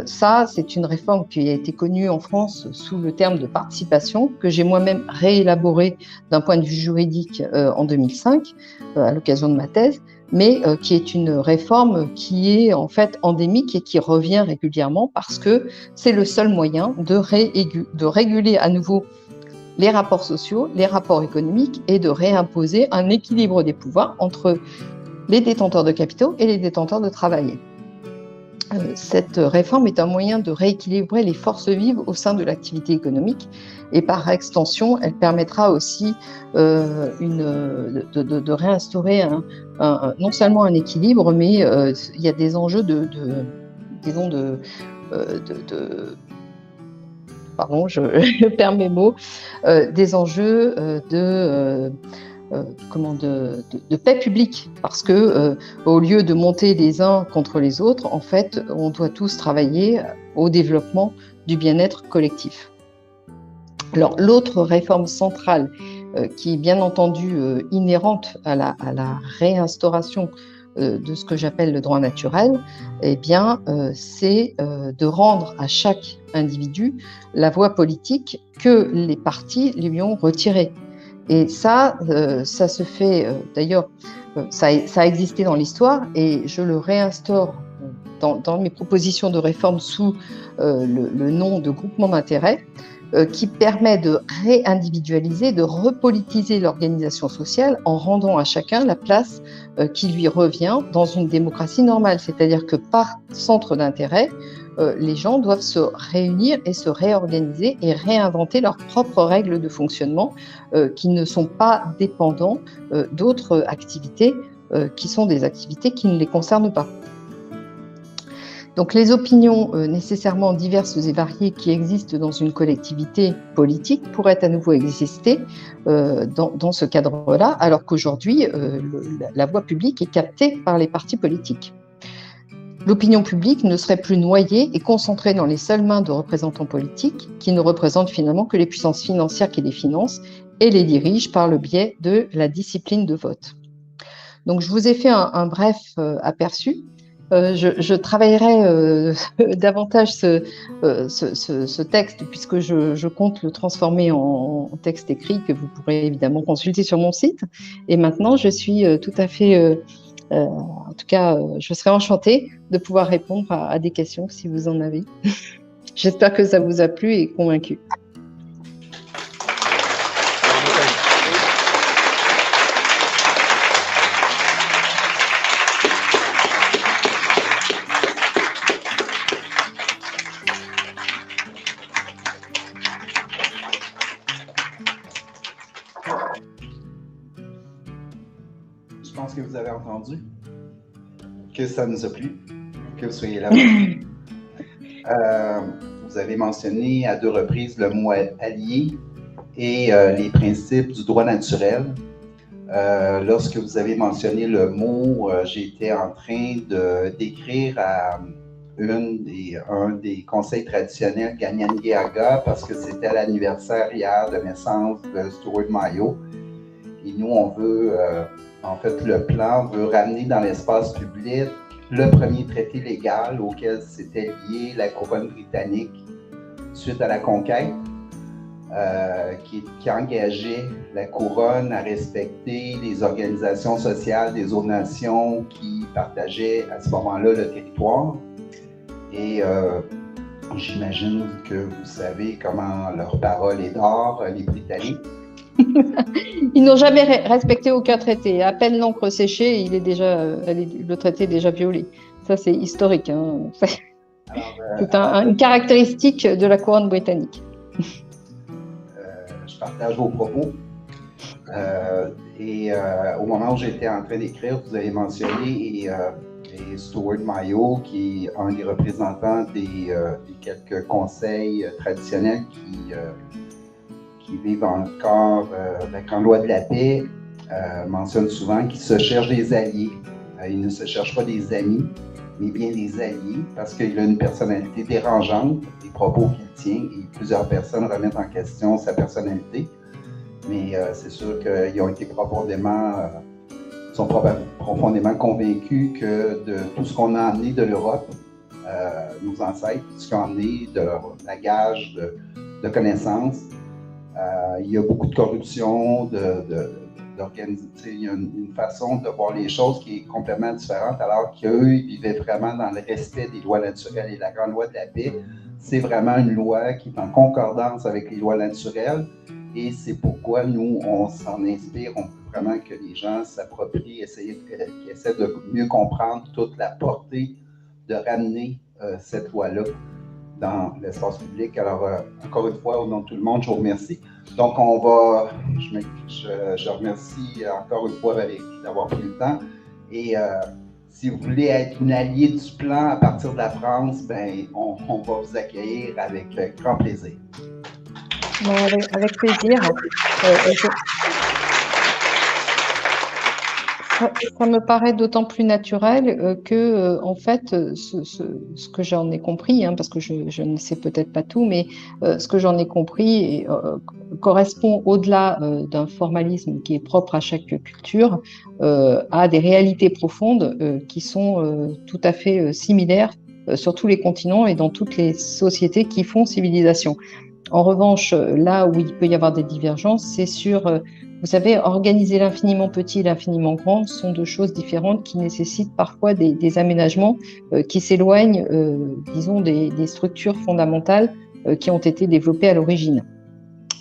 Ça, c'est une réforme qui a été connue en France sous le terme de participation, que j'ai moi-même réélaboré d'un point de vue juridique en 2005, à l'occasion de ma thèse, mais qui est une réforme qui est en fait endémique et qui revient régulièrement parce que c'est le seul moyen de réguler à nouveau les rapports sociaux, les rapports économiques et de réimposer un équilibre des pouvoirs entre les détenteurs de capitaux et les détenteurs de travail. Cette réforme est un moyen de rééquilibrer les forces vives au sein de l'activité économique et par extension, elle permettra aussi de réinstaurer non seulement un équilibre, mais il y a des enjeux pardon, je perds mes mots, des enjeux de paix publique, parce que au lieu de monter les uns contre les autres, en fait, on doit tous travailler au développement du bien-être collectif. Alors, l'autre réforme centrale qui est bien entendu inhérente à la réinstauration de ce que j'appelle le droit naturel, eh bien, c'est de rendre à chaque individu la voix politique que les partis lui ont retirée. Et ça se fait, d'ailleurs, ça a existé dans l'histoire et je le réinstaure dans mes propositions de réforme sous le nom de groupement d'intérêt qui permet de réindividualiser, de repolitiser l'organisation sociale en rendant à chacun la place qui lui revient dans une démocratie normale. C'est-à-dire que par centre d'intérêt, les gens doivent se réunir et se réorganiser et réinventer leurs propres règles de fonctionnement qui ne sont pas dépendants d'autres activités qui sont des activités qui ne les concernent pas. Donc les opinions nécessairement diverses et variées qui existent dans une collectivité politique pourraient à nouveau exister dans ce cadre-là, alors qu'aujourd'hui, la voie publique est captée par les partis politiques. L'opinion publique ne serait plus noyée et concentrée dans les seules mains de représentants politiques qui ne représentent finalement que les puissances financières qui les financent et les dirigent par le biais de la discipline de vote. Donc je vous ai fait un bref aperçu. Je travaillerai davantage ce texte puisque je compte le transformer en texte écrit que vous pourrez évidemment consulter sur mon site. Et maintenant, je suis tout à fait, en tout cas, je serai enchantée de pouvoir répondre à des questions si vous en avez. J'espère que ça vous a plu et convaincu. Je pense que vous avez entendu, que ça nous a plu, que vous soyez là. Vous avez mentionné à 2 reprises le mot allié et les principes du droit naturel. Lorsque vous avez mentionné le mot, j'étais en train de décrire à un des conseils traditionnels Kanien'kehá:ka parce que c'était l'anniversaire hier de naissance de Stuart Mayo. Et nous, on veut... en fait, le plan veut ramener dans l'espace public le premier traité légal auquel s'était lié la couronne britannique suite à la conquête, qui engageait la couronne à respecter les organisations sociales des autres nations qui partageaient à ce moment-là le territoire. Et j'imagine que vous savez comment leur parole est d'or, les Britanniques. Ils n'ont jamais respecté aucun traité. À peine l'encre séchée, le traité est déjà violé. Ça, c'est historique. Hein. C'est une caractéristique de la couronne britannique. Je partage vos propos. Au moment où j'étais en train d'écrire, vous avez mentionné Stuart Mayo, qui est un des représentants des quelques conseils traditionnels qui vivent encore la Grande Loi de la Paix, mentionne souvent qu'il se cherche des alliés. Il ne se cherche pas des amis, mais bien des alliés, parce qu'il a une personnalité dérangeante, des propos qu'il tient, et plusieurs personnes remettent en question sa personnalité. Mais c'est sûr qu'ils ont été sont profondément convaincus que de tout ce qu'on a amené de l'Europe, nos ancêtres, tout ce qu'on a amené de leur bagage de connaissances, il y a beaucoup de corruption, il y a une façon de voir les choses qui est complètement différente, alors qu'eux, ils vivaient vraiment dans le respect des lois naturelles. Et la Grande Loi de la Paix, c'est vraiment une loi qui est en concordance avec les lois naturelles. Et c'est pourquoi nous, on s'en inspire. On veut vraiment que les gens s'approprient, qu'ils essaient de mieux comprendre toute la portée de ramener cette loi-là dans l'espace public. Alors, encore une fois, au nom de tout le monde, je vous remercie. Donc, je remercie encore une fois Valérie d'avoir pris le temps. Et si vous voulez être une alliée du plan à partir de la France, on va vous accueillir avec grand plaisir. Avec plaisir. Ça me paraît d'autant plus naturel que, en fait, ce que j'en ai compris, hein, parce que je ne sais peut-être pas tout, mais ce que j'en ai compris correspond au-delà d'un formalisme qui est propre à chaque culture, à des réalités profondes qui sont tout à fait similaires sur tous les continents et dans toutes les sociétés qui font civilisation. En revanche, là où il peut y avoir des divergences, c'est sur, vous savez, organiser l'infiniment petit et l'infiniment grand sont deux choses différentes qui nécessitent parfois des aménagements qui s'éloignent, disons, des structures fondamentales qui ont été développées à l'origine.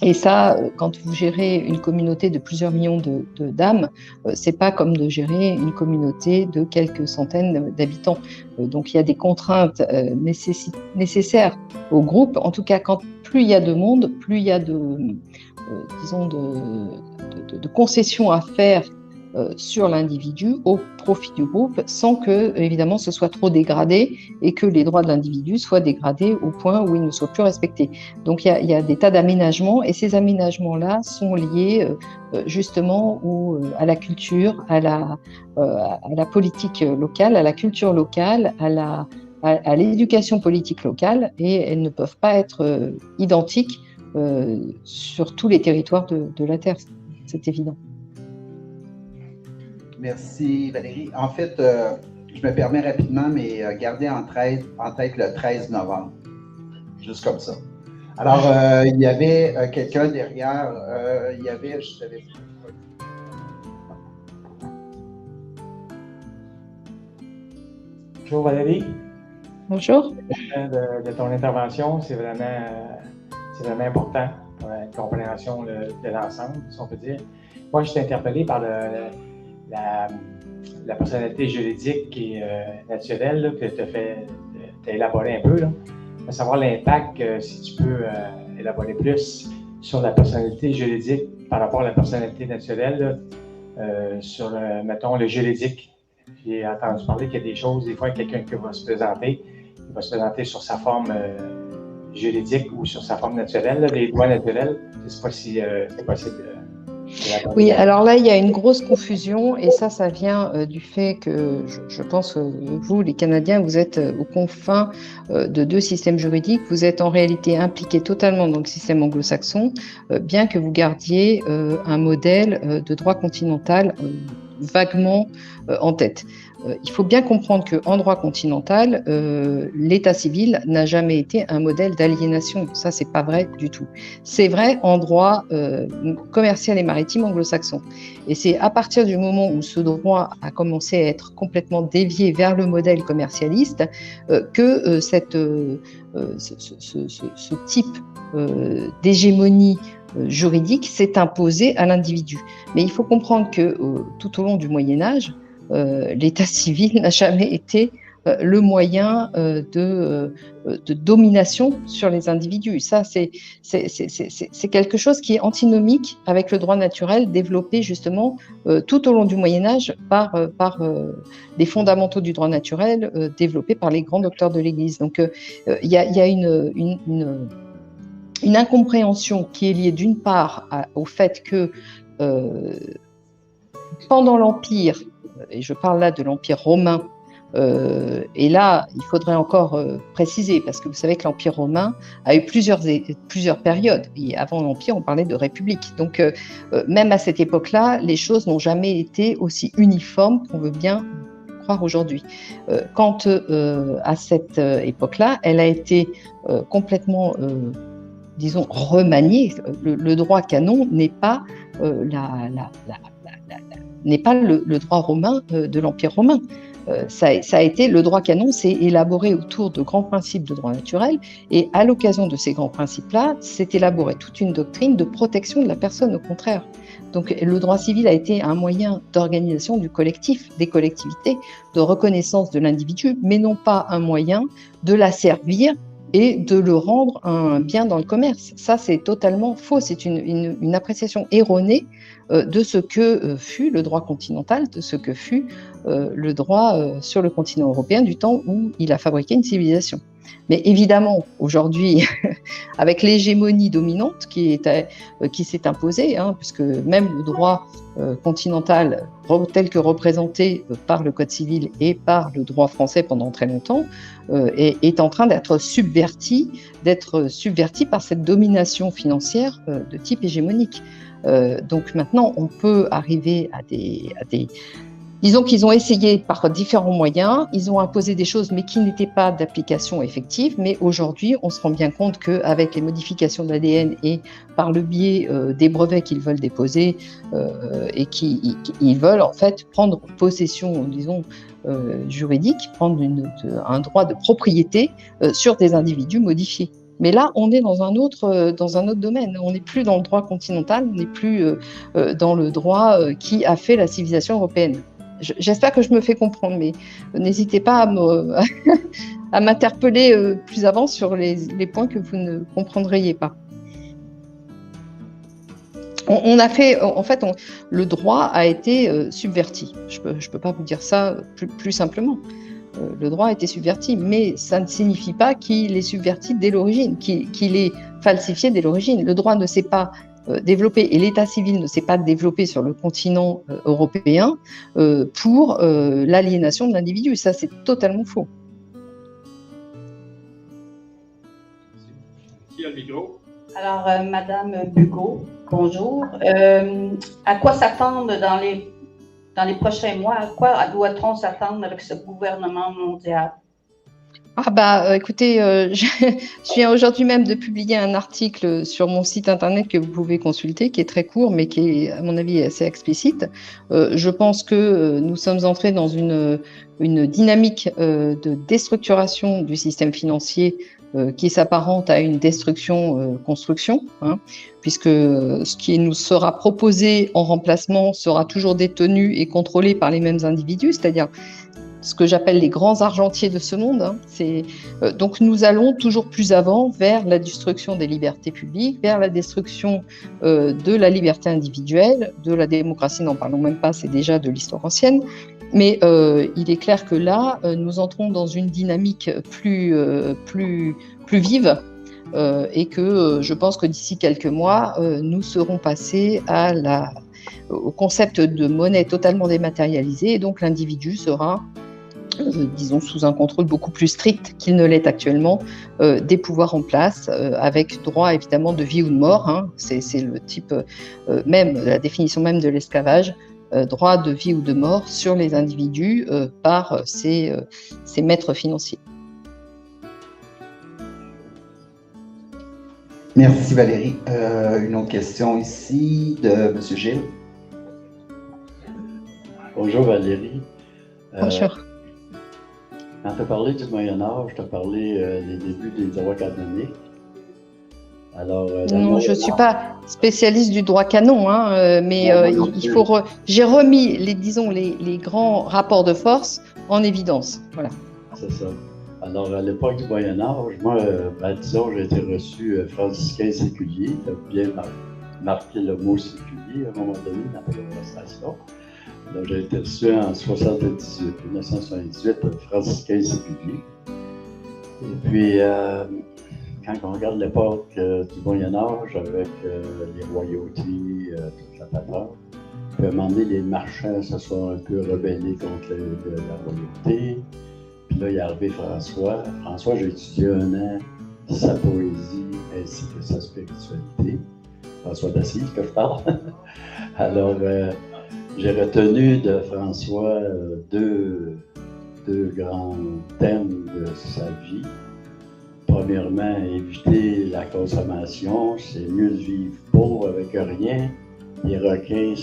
Et ça, quand vous gérez une communauté de plusieurs millions d'âmes, c'est pas comme de gérer une communauté de quelques centaines d'habitants. Donc il y a des contraintes nécessaires au groupe. En tout cas, plus il y a de monde, plus il y a de concessions à faire sur l'individu au profit du groupe, sans que, évidemment, ce soit trop dégradé et que les droits de l'individu soient dégradés au point où ils ne soient plus respectés. Donc, il y a des tas d'aménagements, et ces aménagements-là sont liés justement à la culture, à la politique locale, à la culture locale, à l'éducation politique locale, et elles ne peuvent pas être identiques sur tous les territoires de la Terre, c'est évident. Merci Valérie. En fait, je me permets rapidement, mais gardez en tête le 13 novembre, juste comme ça. Alors, il y avait quelqu'un derrière, il y avait, je savais pas. Bonjour Valérie. Bonjour. De ton intervention, c'est vraiment important pour la compréhension de l'ensemble, si on peut dire. Moi, je suis interpellé par la personnalité juridique et naturelle là, que tu as élaboré un peu, là. À savoir l'impact, si tu peux élaborer plus sur la personnalité juridique par rapport à la personnalité naturelle, là, sur, mettons, le juridique. J'ai entendu parler qu'il y a des choses, des fois, quelqu'un qui va se présenter, il va se présenter sur sa forme juridique ou sur sa forme naturelle, là, des droits naturels. Je ne sais pas si c'est possible. Oui, alors là, il y a une grosse confusion, et ça vient du fait que je pense que vous, les Canadiens, vous êtes aux confins de deux systèmes juridiques. Vous êtes en réalité impliqués totalement dans le système anglo-saxon, bien que vous gardiez un modèle de droit continental vaguement en tête. Il faut bien comprendre qu'en droit continental, l'état civil n'a jamais été un modèle d'aliénation. Ça, c'est pas vrai du tout. C'est vrai en droit commercial et maritime anglo-saxon. Et c'est à partir du moment où ce droit a commencé à être complètement dévié vers le modèle commercialiste que ce type d'hégémonie juridique s'est imposé à l'individu. Mais il faut comprendre que tout au long du Moyen-Âge, l'état civil n'a jamais été le moyen de domination sur les individus. Ça, c'est quelque chose qui est antinomique avec le droit naturel développé justement tout au long du Moyen-Âge par les fondamentaux du droit naturel développés par les grands docteurs de l'Église. Donc, il y a une incompréhension qui est liée d'une part au fait que pendant l'Empire, et je parle là de l'Empire romain, et là, il faudrait encore préciser, parce que vous savez que l'Empire romain a eu plusieurs périodes. Et avant l'Empire, on parlait de république. Donc, même à cette époque-là, les choses n'ont jamais été aussi uniformes qu'on veut bien croire aujourd'hui. Quant à cette époque-là, elle a été complètement disons, remaniée. Le droit canon n'est pas n'est pas le droit romain de l'Empire romain. Ça a été, le droit canon s'est élaboré autour de grands principes de droit naturel, et à l'occasion de ces grands principes-là, s'est élaborée toute une doctrine de protection de la personne, au contraire. Donc le droit civil a été un moyen d'organisation du collectif, des collectivités, de reconnaissance de l'individu, mais non pas un moyen de l'asservir et de le rendre un bien dans le commerce. Ça, c'est totalement faux. C'est une appréciation erronée de ce que fut le droit continental, de ce que fut le droit sur le continent européen du temps où il a fabriqué une civilisation. Mais évidemment, aujourd'hui, avec l'hégémonie dominante qui s'est imposée, puisque même le droit continental tel que représenté par le Code civil et par le droit français pendant très longtemps, est en train d'être subverti par cette domination financière de type hégémonique. Donc maintenant, on peut arriver à des disons qu'ils ont essayé par différents moyens, ils ont imposé des choses mais qui n'étaient pas d'application effective, mais aujourd'hui on se rend bien compte qu'avec les modifications de l'ADN et par le biais des brevets qu'ils veulent déposer et qu'ils veulent en fait prendre possession, disons, juridique, prendre un droit de propriété sur des individus modifiés. Mais là, on est dans un autre domaine. On n'est plus dans le droit continental, on n'est plus dans le droit qui a fait la civilisation européenne. J'espère que je me fais comprendre, mais n'hésitez pas à m'interpeller plus avant sur les points que vous ne comprendriez pas. On a fait, en fait, le droit a été subverti. Je peux pas vous dire ça plus simplement. Le droit a été subverti, mais ça ne signifie pas qu'il est subverti dès l'origine, qu'il est falsifié dès l'origine. Le droit ne s'est pas développé et l'état civil ne s'est pas développé sur le continent européen pour l'aliénation de l'individu. Ça, c'est totalement faux. Qui a le micro? Alors, Madame Bugeaud, bonjour. À quoi s'attendre dans les prochains mois? À quoi doit-on s'attendre avec ce gouvernement mondial? Écoutez, je viens aujourd'hui même de publier un article sur mon site internet que vous pouvez consulter, qui est très court, mais qui est, à mon avis, assez explicite. Je pense que nous sommes entrés dans une dynamique de déstructuration du système financier qui s'apparente à une destruction-construction, puisque ce qui nous sera proposé en remplacement sera toujours détenu et contrôlé par les mêmes individus, c'est-à-dire ce que j'appelle les grands argentiers de ce monde. Donc nous allons toujours plus avant vers la destruction des libertés publiques, vers la destruction de la liberté individuelle, de la démocratie, n'en parlons même pas, c'est déjà de l'histoire ancienne. Mais il est clair que là, nous entrons dans une dynamique plus vive et que je pense que d'ici quelques mois, nous serons passés au concept de monnaie totalement dématérialisée, et donc l'individu sera disons sous un contrôle beaucoup plus strict qu'il ne l'est actuellement, des pouvoirs en place, avec droit évidemment de vie ou de mort, c'est le type même, la définition même de l'esclavage, droit de vie ou de mort sur les individus par ces maîtres financiers. Merci Valérie. Une autre question ici de M. Gilles. Bonjour Valérie. Bonjour. Quand tu as parlé du Moyen-Âge, tu as parlé des débuts des droits canoniques. Alors, non, je ne suis pas spécialiste du droit canon, mais j'ai remis les grands rapports de force en évidence. Voilà. C'est ça. Alors, à l'époque du Moyen-Âge, moi, disons, j'ai été reçu franciscain séculier. Tu as bien marqué le mot séculier à un moment donné dans la conversation. Donc, j'ai été reçu en 1978, franciscain séculier. Et puis, quand on regarde l'époque du Moyen-Âge avec les royautés, toute la patronne, puis à un moment donné, les marchands se sont un peu rebellés contre la royauté. Puis là, il est arrivé François. François, j'ai étudié un an sa poésie ainsi que sa spiritualité. François d'Assise, que je parle. Alors, j'ai retenu de François deux grands thèmes de sa vie. Premièrement, éviter la consommation, c'est mieux de vivre pauvre avec rien. Les requins,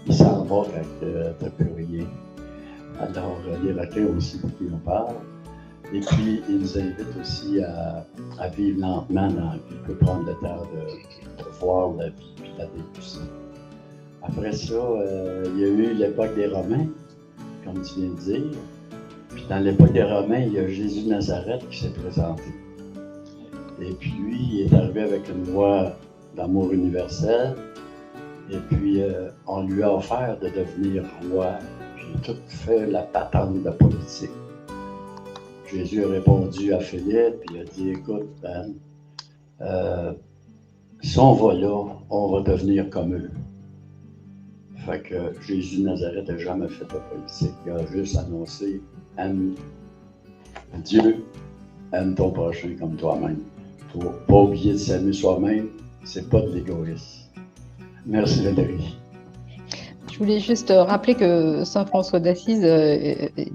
ils s'en vont quand t'as plus rien. Alors, les requins aussi, qui en parlent. Et puis, il nous invite aussi à vivre lentement dans la vie. Il peut prendre le temps de voir la vie puis la déguster. Après ça, il y a eu l'époque des Romains, comme tu viens de dire. Puis dans l'époque des Romains, il y a Jésus de Nazareth qui s'est présenté. Et puis lui, il est arrivé avec une loi d'amour universel. Et puis, on lui a offert de devenir roi. Puis tout fait la patente de politique. Jésus a répondu à Philippe, il a dit, écoute, Ben, si on va là, on va devenir comme eux. Fait que Jésus de Nazareth n'a jamais fait de politique. Il a juste annoncé, aime Dieu, aime ton prochain comme toi-même. Il ne faut pas oublier de s'aimer soi-même, c'est pas de l'égoïsme. Merci Valérie. Je voulais juste rappeler que Saint François d'Assise, il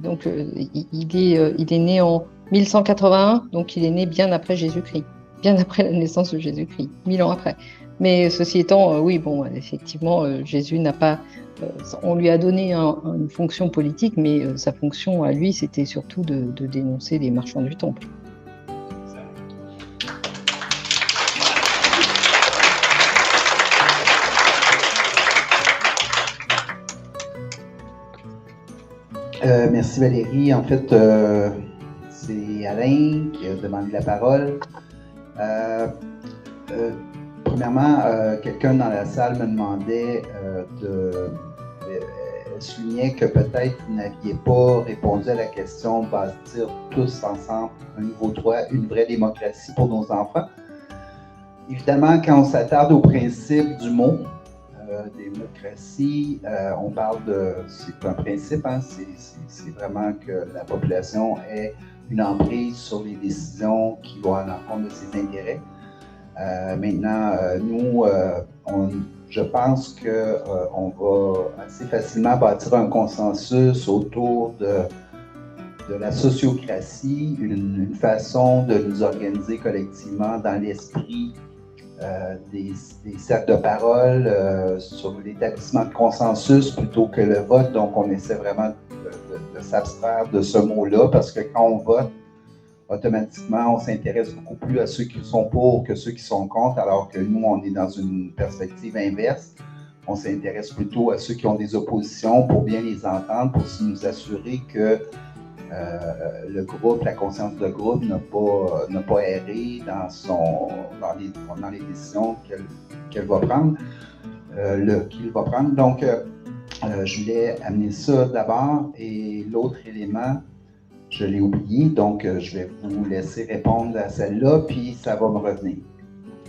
est né en 1181, donc il est né bien après Jésus-Christ, bien après la naissance de Jésus-Christ, 1000 ans après. Mais ceci étant, oui, bon, effectivement, Jésus n'a pas... on lui a donné une fonction politique, mais sa fonction à lui, c'était surtout de dénoncer les marchands du temple. Merci Valérie. En fait, c'est Alain qui a demandé la parole. Premièrement, quelqu'un dans la salle me demandait soulignait que peut-être vous n'aviez pas répondu à la question bâtir tous ensemble un nouveau toit, une vraie démocratie pour nos enfants. Évidemment, quand on s'attarde au principe du mot, démocratie, on parle de, c'est un principe, hein, c'est vraiment que la population ait une emprise sur les décisions qui vont à l'encontre de ses intérêts. Maintenant, nous, je pense qu'on va assez facilement bâtir un consensus autour de la sociocratie, une façon de nous organiser collectivement dans l'esprit des cercles de parole sur l'établissement de consensus plutôt que le vote. Donc, on essaie vraiment de s'abstraire de ce mot-là parce que quand on vote, automatiquement, on s'intéresse beaucoup plus à ceux qui sont pour que ceux qui sont contre, alors que nous, on est dans une perspective inverse. On s'intéresse plutôt à ceux qui ont des oppositions pour bien les entendre, pour nous assurer que le groupe, la conscience de groupe n'a pas erré dans les décisions qu'il va prendre. Donc, je voulais amener ça d'abord. Et l'autre élément, je l'ai oublié, donc je vais vous laisser répondre à celle-là, puis ça va me revenir.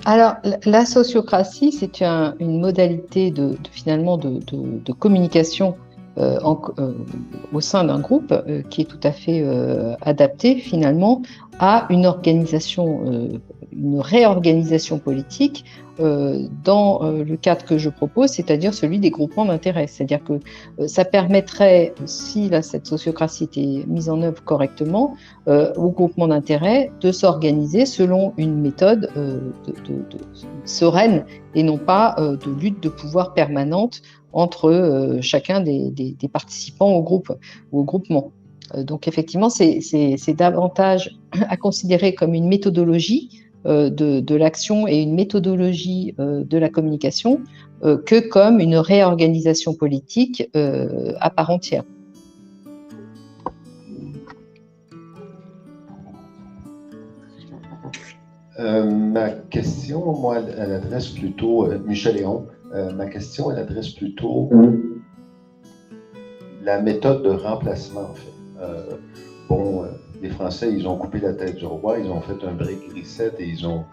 Alors, la sociocratie, c'est une modalité finalement de communication au sein d'un groupe qui est tout à fait adaptée finalement à une réorganisation politique dans le cadre que je propose, c'est-à-dire celui des groupements d'intérêt. C'est-à-dire que ça permettrait, si cette sociocratie était mise en œuvre correctement, aux groupements d'intérêt de s'organiser selon une méthode sereine et non pas de lutte de pouvoir permanente entre chacun des participants au groupe ou au groupement. Donc effectivement, c'est davantage à considérer comme une méthodologie de l'action et une méthodologie de la communication que comme une réorganisation politique à part entière. Ma question, moi, elle adresse plutôt, Michel Léon, ma question, elle adresse plutôt la méthode de remplacement, en fait. Les Français, ils ont coupé la tête du roi, ils ont fait un break reset et ils ont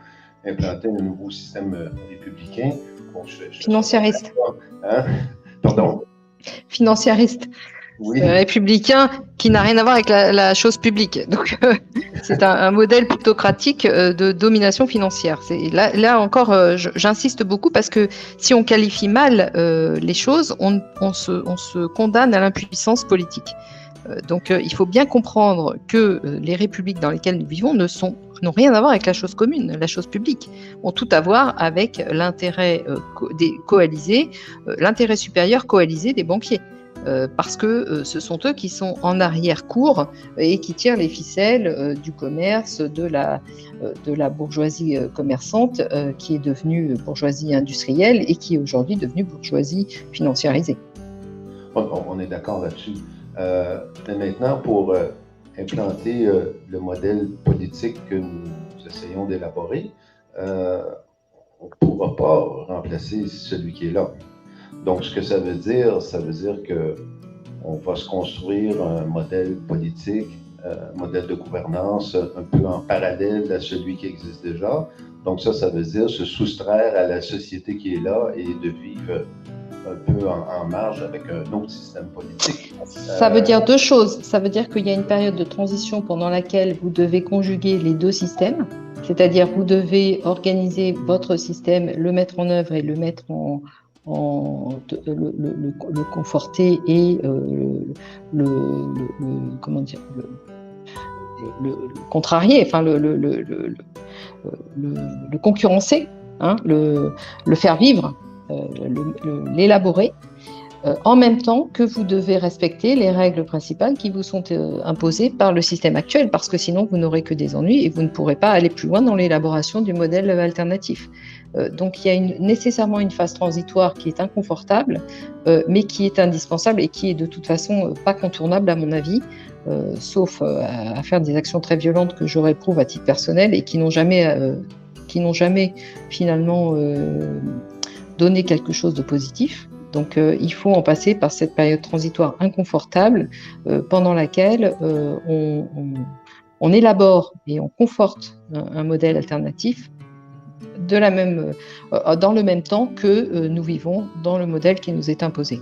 implanté un nouveau système républicain. Bon, financiariste. Hein? Pardon? Financiariste. Oui. Républicain qui n'a rien à voir avec la chose publique. Donc, c'est un modèle plutocratique de domination financière. Là encore, j'insiste beaucoup parce que si on qualifie mal les choses, on se condamne à l'impuissance politique. Donc, il faut bien comprendre que les républiques dans lesquelles nous vivons n'ont rien à voir avec la chose commune, la chose publique, ont tout à voir avec l'intérêt coalisé, l'intérêt supérieur coalisé des banquiers. Parce que ce sont eux qui sont en arrière-cour et qui tirent les ficelles du commerce, de la bourgeoisie commerçante qui est devenue bourgeoisie industrielle et qui est aujourd'hui devenue bourgeoisie financiarisée. On est d'accord là-dessus. Mais maintenant, pour implanter le modèle politique que nous essayons d'élaborer, on ne pourra pas remplacer celui qui est là. Donc, ce que ça veut dire qu'on va se construire un modèle politique, un modèle de gouvernance un peu en parallèle à celui qui existe déjà. Donc, ça veut dire se soustraire à la société qui est là et de vivre un peu en marge avec un autre système politique. Ça veut dire deux choses. Ça veut dire qu'il y a une période de transition pendant laquelle vous devez conjuguer les deux systèmes, c'est-à-dire vous devez organiser votre système, le mettre en œuvre et le mettre le conforter et le contrarier, enfin le concurrencer, hein, le faire vivre, l'élaborer, en même temps que vous devez respecter les règles principales qui vous sont imposées par le système actuel, parce que sinon vous n'aurez que des ennuis et vous ne pourrez pas aller plus loin dans l'élaboration du modèle alternatif. Donc il y a nécessairement une phase transitoire qui est inconfortable, mais qui est indispensable et qui est de toute façon pas contournable à mon avis, sauf à faire des actions très violentes que je réprouve à titre personnel et qui n'ont jamais qui n'ont jamais finalement donné quelque chose de positif. Donc il faut en passer par cette période transitoire inconfortable pendant laquelle on élabore et on conforte un modèle alternatif dans le même temps que nous vivons dans le modèle qui nous est imposé.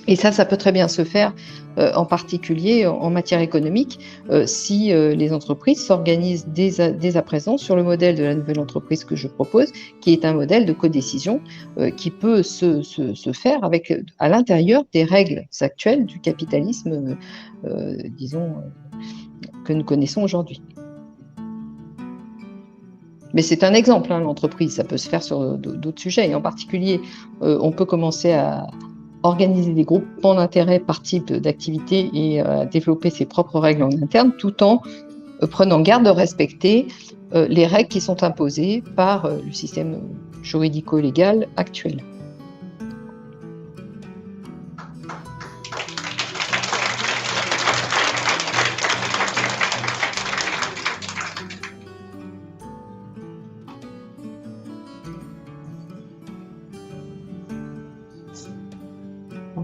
Et ça peut très bien se faire, en particulier en matière économique, si les entreprises s'organisent dès à présent sur le modèle de la nouvelle entreprise que je propose, qui est un modèle de codécision qui peut se faire à l'intérieur des règles actuelles du capitalisme, disons, que nous connaissons aujourd'hui. Mais c'est un exemple, l'entreprise, ça peut se faire sur d'autres sujets. Et en particulier, on peut commencer à organiser des groupements d'intérêt par type d'activité et développer ses propres règles en interne, tout en prenant garde de respecter les règles qui sont imposées par le système juridico-légal actuel.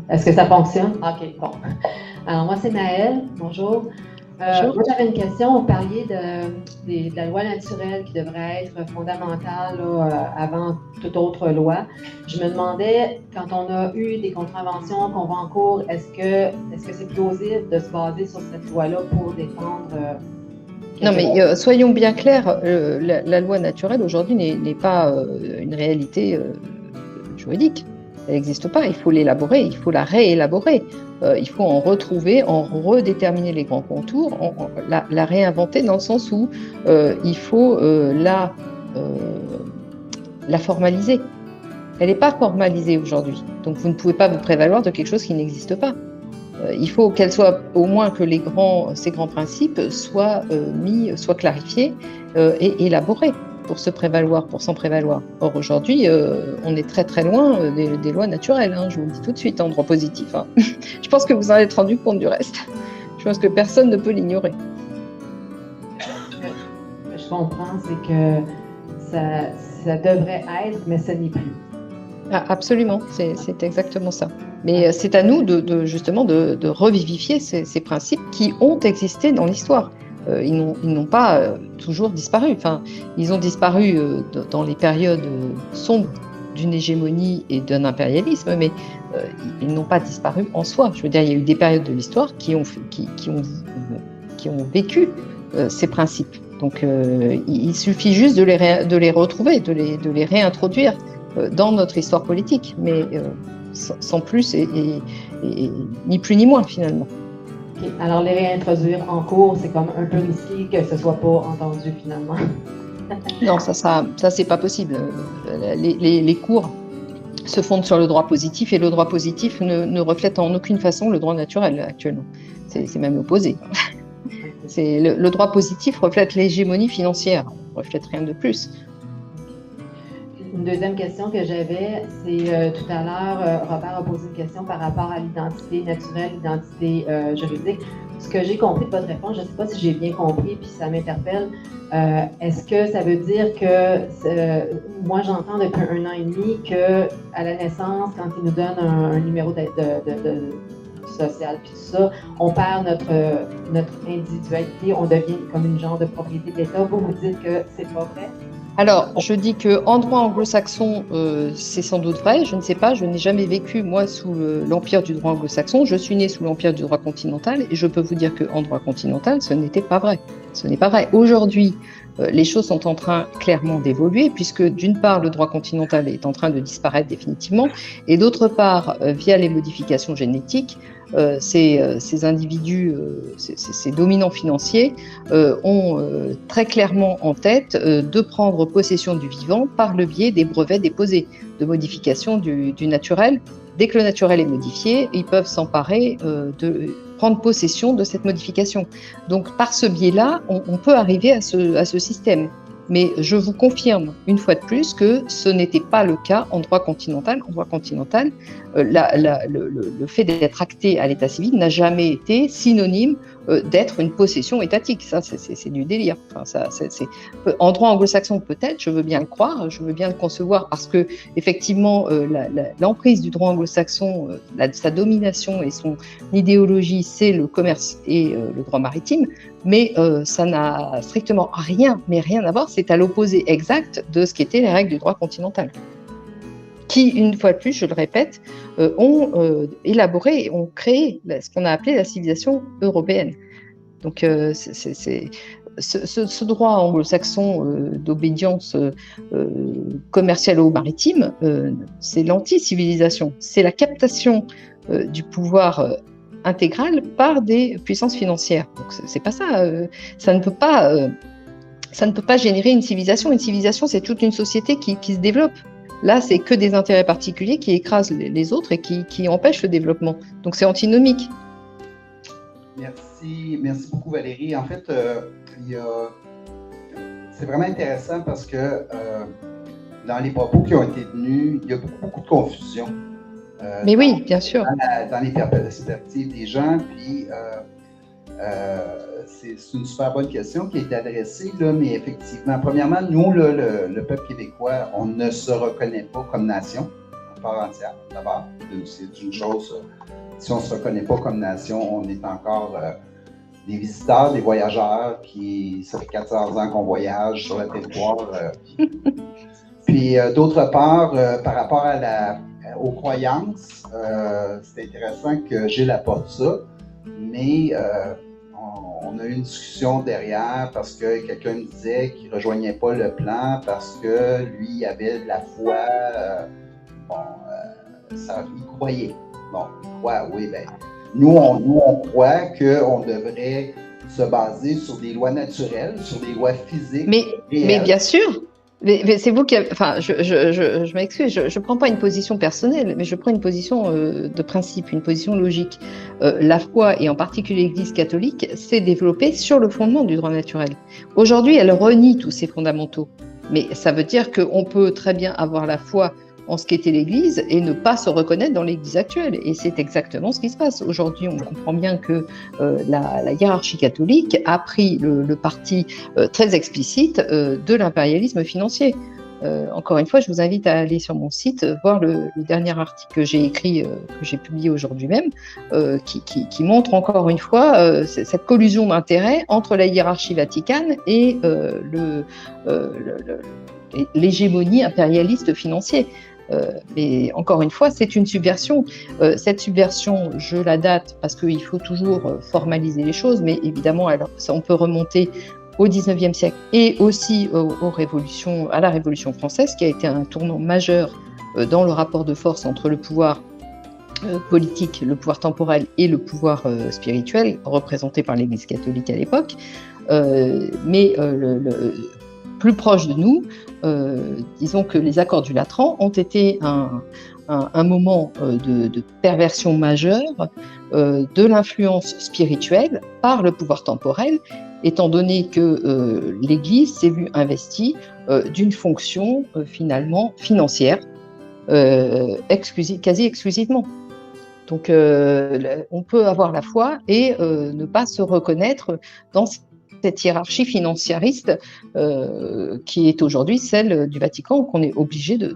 Est-ce que ça fonctionne? OK, bon. Alors, moi, c'est Naëlle. Bonjour. Bonjour. Moi, j'avais une question. Vous parliez de la loi naturelle qui devrait être fondamentale avant toute autre loi. Je me demandais, quand on a eu des contraventions qu'on va en cours, est-ce que c'est plausible de se baser sur cette loi-là pour défendre... Non, mais soyons bien clairs, la loi naturelle aujourd'hui n'est pas une réalité juridique. Elle n'existe pas, il faut l'élaborer, il faut la réélaborer, il faut en retrouver, en redéterminer les grands contours, la réinventer dans le sens où il faut la formaliser. Elle n'est pas formalisée aujourd'hui, donc vous ne pouvez pas vous prévaloir de quelque chose qui n'existe pas. Il faut qu'elle soit, au moins que ces grands principes soient clarifiés et élaborés pour s'en prévaloir. Or, aujourd'hui, on est très très loin des lois naturelles, je vous le dis tout de suite, en droit positif. Je pense que vous en êtes rendu compte du reste. Je pense que personne ne peut l'ignorer. Je comprends, c'est que ça devrait être, mais ce n'est plus. Ah, absolument, c'est exactement ça. Mais c'est à nous justement de revivifier ces principes qui ont existé dans l'histoire. Ils n'ont pas toujours disparu. Enfin, ils ont disparu dans les périodes sombres d'une hégémonie et d'un impérialisme, mais ils n'ont pas disparu en soi. Je veux dire, il y a eu des périodes de l'histoire qui ont vécu ces principes. Donc, il suffit juste de les retrouver, de les réintroduire dans notre histoire politique, mais sans plus et ni plus ni moins finalement. Okay. Alors, les réintroduire en cours, c'est comme un peu risqué que ce ne soit pas entendu finalement. Non, ça c'est pas possible. Les cours se fondent sur le droit positif et le droit positif ne reflète en aucune façon le droit naturel actuellement. C'est même l'opposé. Le droit positif reflète l'hégémonie financière, ne reflète rien de plus. Une deuxième question que j'avais, c'est tout à l'heure, Robert a posé une question par rapport à l'identité naturelle, l'identité juridique. Ce que j'ai compris de votre réponse, je ne sais pas si j'ai bien compris, puis ça m'interpelle. Est-ce que ça veut dire que, moi j'entends depuis 1 an et demi qu'à la naissance, quand ils nous donnent un numéro de social, puis tout ça, on perd notre individualité, on devient comme une genre de propriété de l'État. Vous dites que c'est pas vrai? Alors, je dis qu'en droit anglo-saxon, c'est sans doute vrai. Je ne sais pas, je n'ai jamais vécu, moi, sous l'empire du droit anglo-saxon. Je suis née sous l'empire du droit continental et je peux vous dire qu'en droit continental, ce n'était pas vrai. Ce n'est pas vrai. Aujourd'hui, les choses sont en train clairement d'évoluer puisque, d'une part, le droit continental est en train de disparaître définitivement et d'autre part, via les modifications génétiques, ces individus, ces dominants financiers ont très clairement en tête de prendre possession du vivant par le biais des brevets déposés, de modification du naturel. Dès que le naturel est modifié, ils peuvent s'emparer de prendre possession de cette modification. Donc par ce biais-là, on peut arriver à ce système. Mais je vous confirme une fois de plus que ce n'était pas le cas en droit continental. En droit continental, le fait d'être acté à l'état civil n'a jamais été synonyme d'être une possession étatique. Ça, c'est du délire. Enfin, en droit anglo-saxon, peut-être, je veux bien le croire, je veux bien le concevoir, parce que effectivement, l'emprise du droit anglo-saxon, sa domination et son idéologie, c'est le commerce et le droit maritime, mais ça n'a strictement rien à voir. C'est à l'opposé exact de ce qu'étaient les règles du droit continental, qui, une fois de plus, je le répète, ont élaboré et ont créé ce qu'on a appelé la civilisation européenne. Donc, ce droit anglo-saxon d'obédience commerciale ou maritime, c'est l'anti-civilisation. C'est la captation du pouvoir intégral par des puissances financières. Donc, c'est pas ça. Ça ne peut pas générer une civilisation. Une civilisation, c'est toute une société qui se développe. Là, c'est que des intérêts particuliers qui écrasent les autres et qui empêchent le développement. Donc, c'est antinomique. Merci beaucoup Valérie. En fait, c'est vraiment intéressant parce que dans les propos qui ont été tenus, il y a beaucoup de confusion. Mais oui, bien sûr. Dans les perspectives des gens, puis c'est une super bonne question qui a été adressée, là, mais effectivement, premièrement, nous, là, le peuple québécois, on ne se reconnaît pas comme nation à part entière. D'abord, c'est une chose, si on ne se reconnaît pas comme nation, on est encore des visiteurs, des voyageurs, ça fait 14 ans qu'on voyage sur le territoire. Puis d'autre part, par rapport aux croyances, c'est intéressant que Gilles apporte ça, mais on a eu une discussion derrière parce que quelqu'un me disait qu'il ne rejoignait pas le plan parce que lui, il avait de la foi, il croyait. Bon, il croit, oui, bien. Nous, on croit qu'on devrait se baser sur des lois naturelles, sur des lois physiques. Mais bien sûr. Mais c'est vous qui avez... Enfin, je m'excuse, je ne prends pas une position personnelle, mais je prends une position de principe, une position logique. La foi, et en particulier l'Église catholique, s'est développée sur le fondement du droit naturel. Aujourd'hui, elle renie tous ces fondamentaux. Mais ça veut dire qu'on peut très bien avoir la foi en ce qu'était l'Église et ne pas se reconnaître dans l'Église actuelle. Et c'est exactement ce qui se passe. Aujourd'hui, on comprend bien que la hiérarchie catholique a pris le parti très explicite de l'impérialisme financier. Encore une fois, je vous invite à aller sur mon site, voir le dernier article que j'ai écrit, que j'ai publié aujourd'hui même, qui montre encore une fois cette collusion d'intérêts entre la hiérarchie vaticane et l'hégémonie impérialiste financière. Mais encore une fois, c'est une subversion. Cette subversion, je la date parce qu'il faut toujours formaliser les choses, mais évidemment, on peut remonter au XIXe siècle et aussi à la Révolution française, qui a été un tournant majeur dans le rapport de force entre le pouvoir politique, le pouvoir temporel et le pouvoir spirituel, représenté par l'Église catholique à l'époque. Mais plus proche de nous, disons que les accords du Latran ont été un moment de perversion majeure de l'influence spirituelle par le pouvoir temporel, étant donné que l'Église s'est vue investie d'une fonction finalement financière, quasi exclusivement. Donc on peut avoir la foi et ne pas se reconnaître dans cette hiérarchie financiariste qui est aujourd'hui celle du Vatican, qu'on est obligé de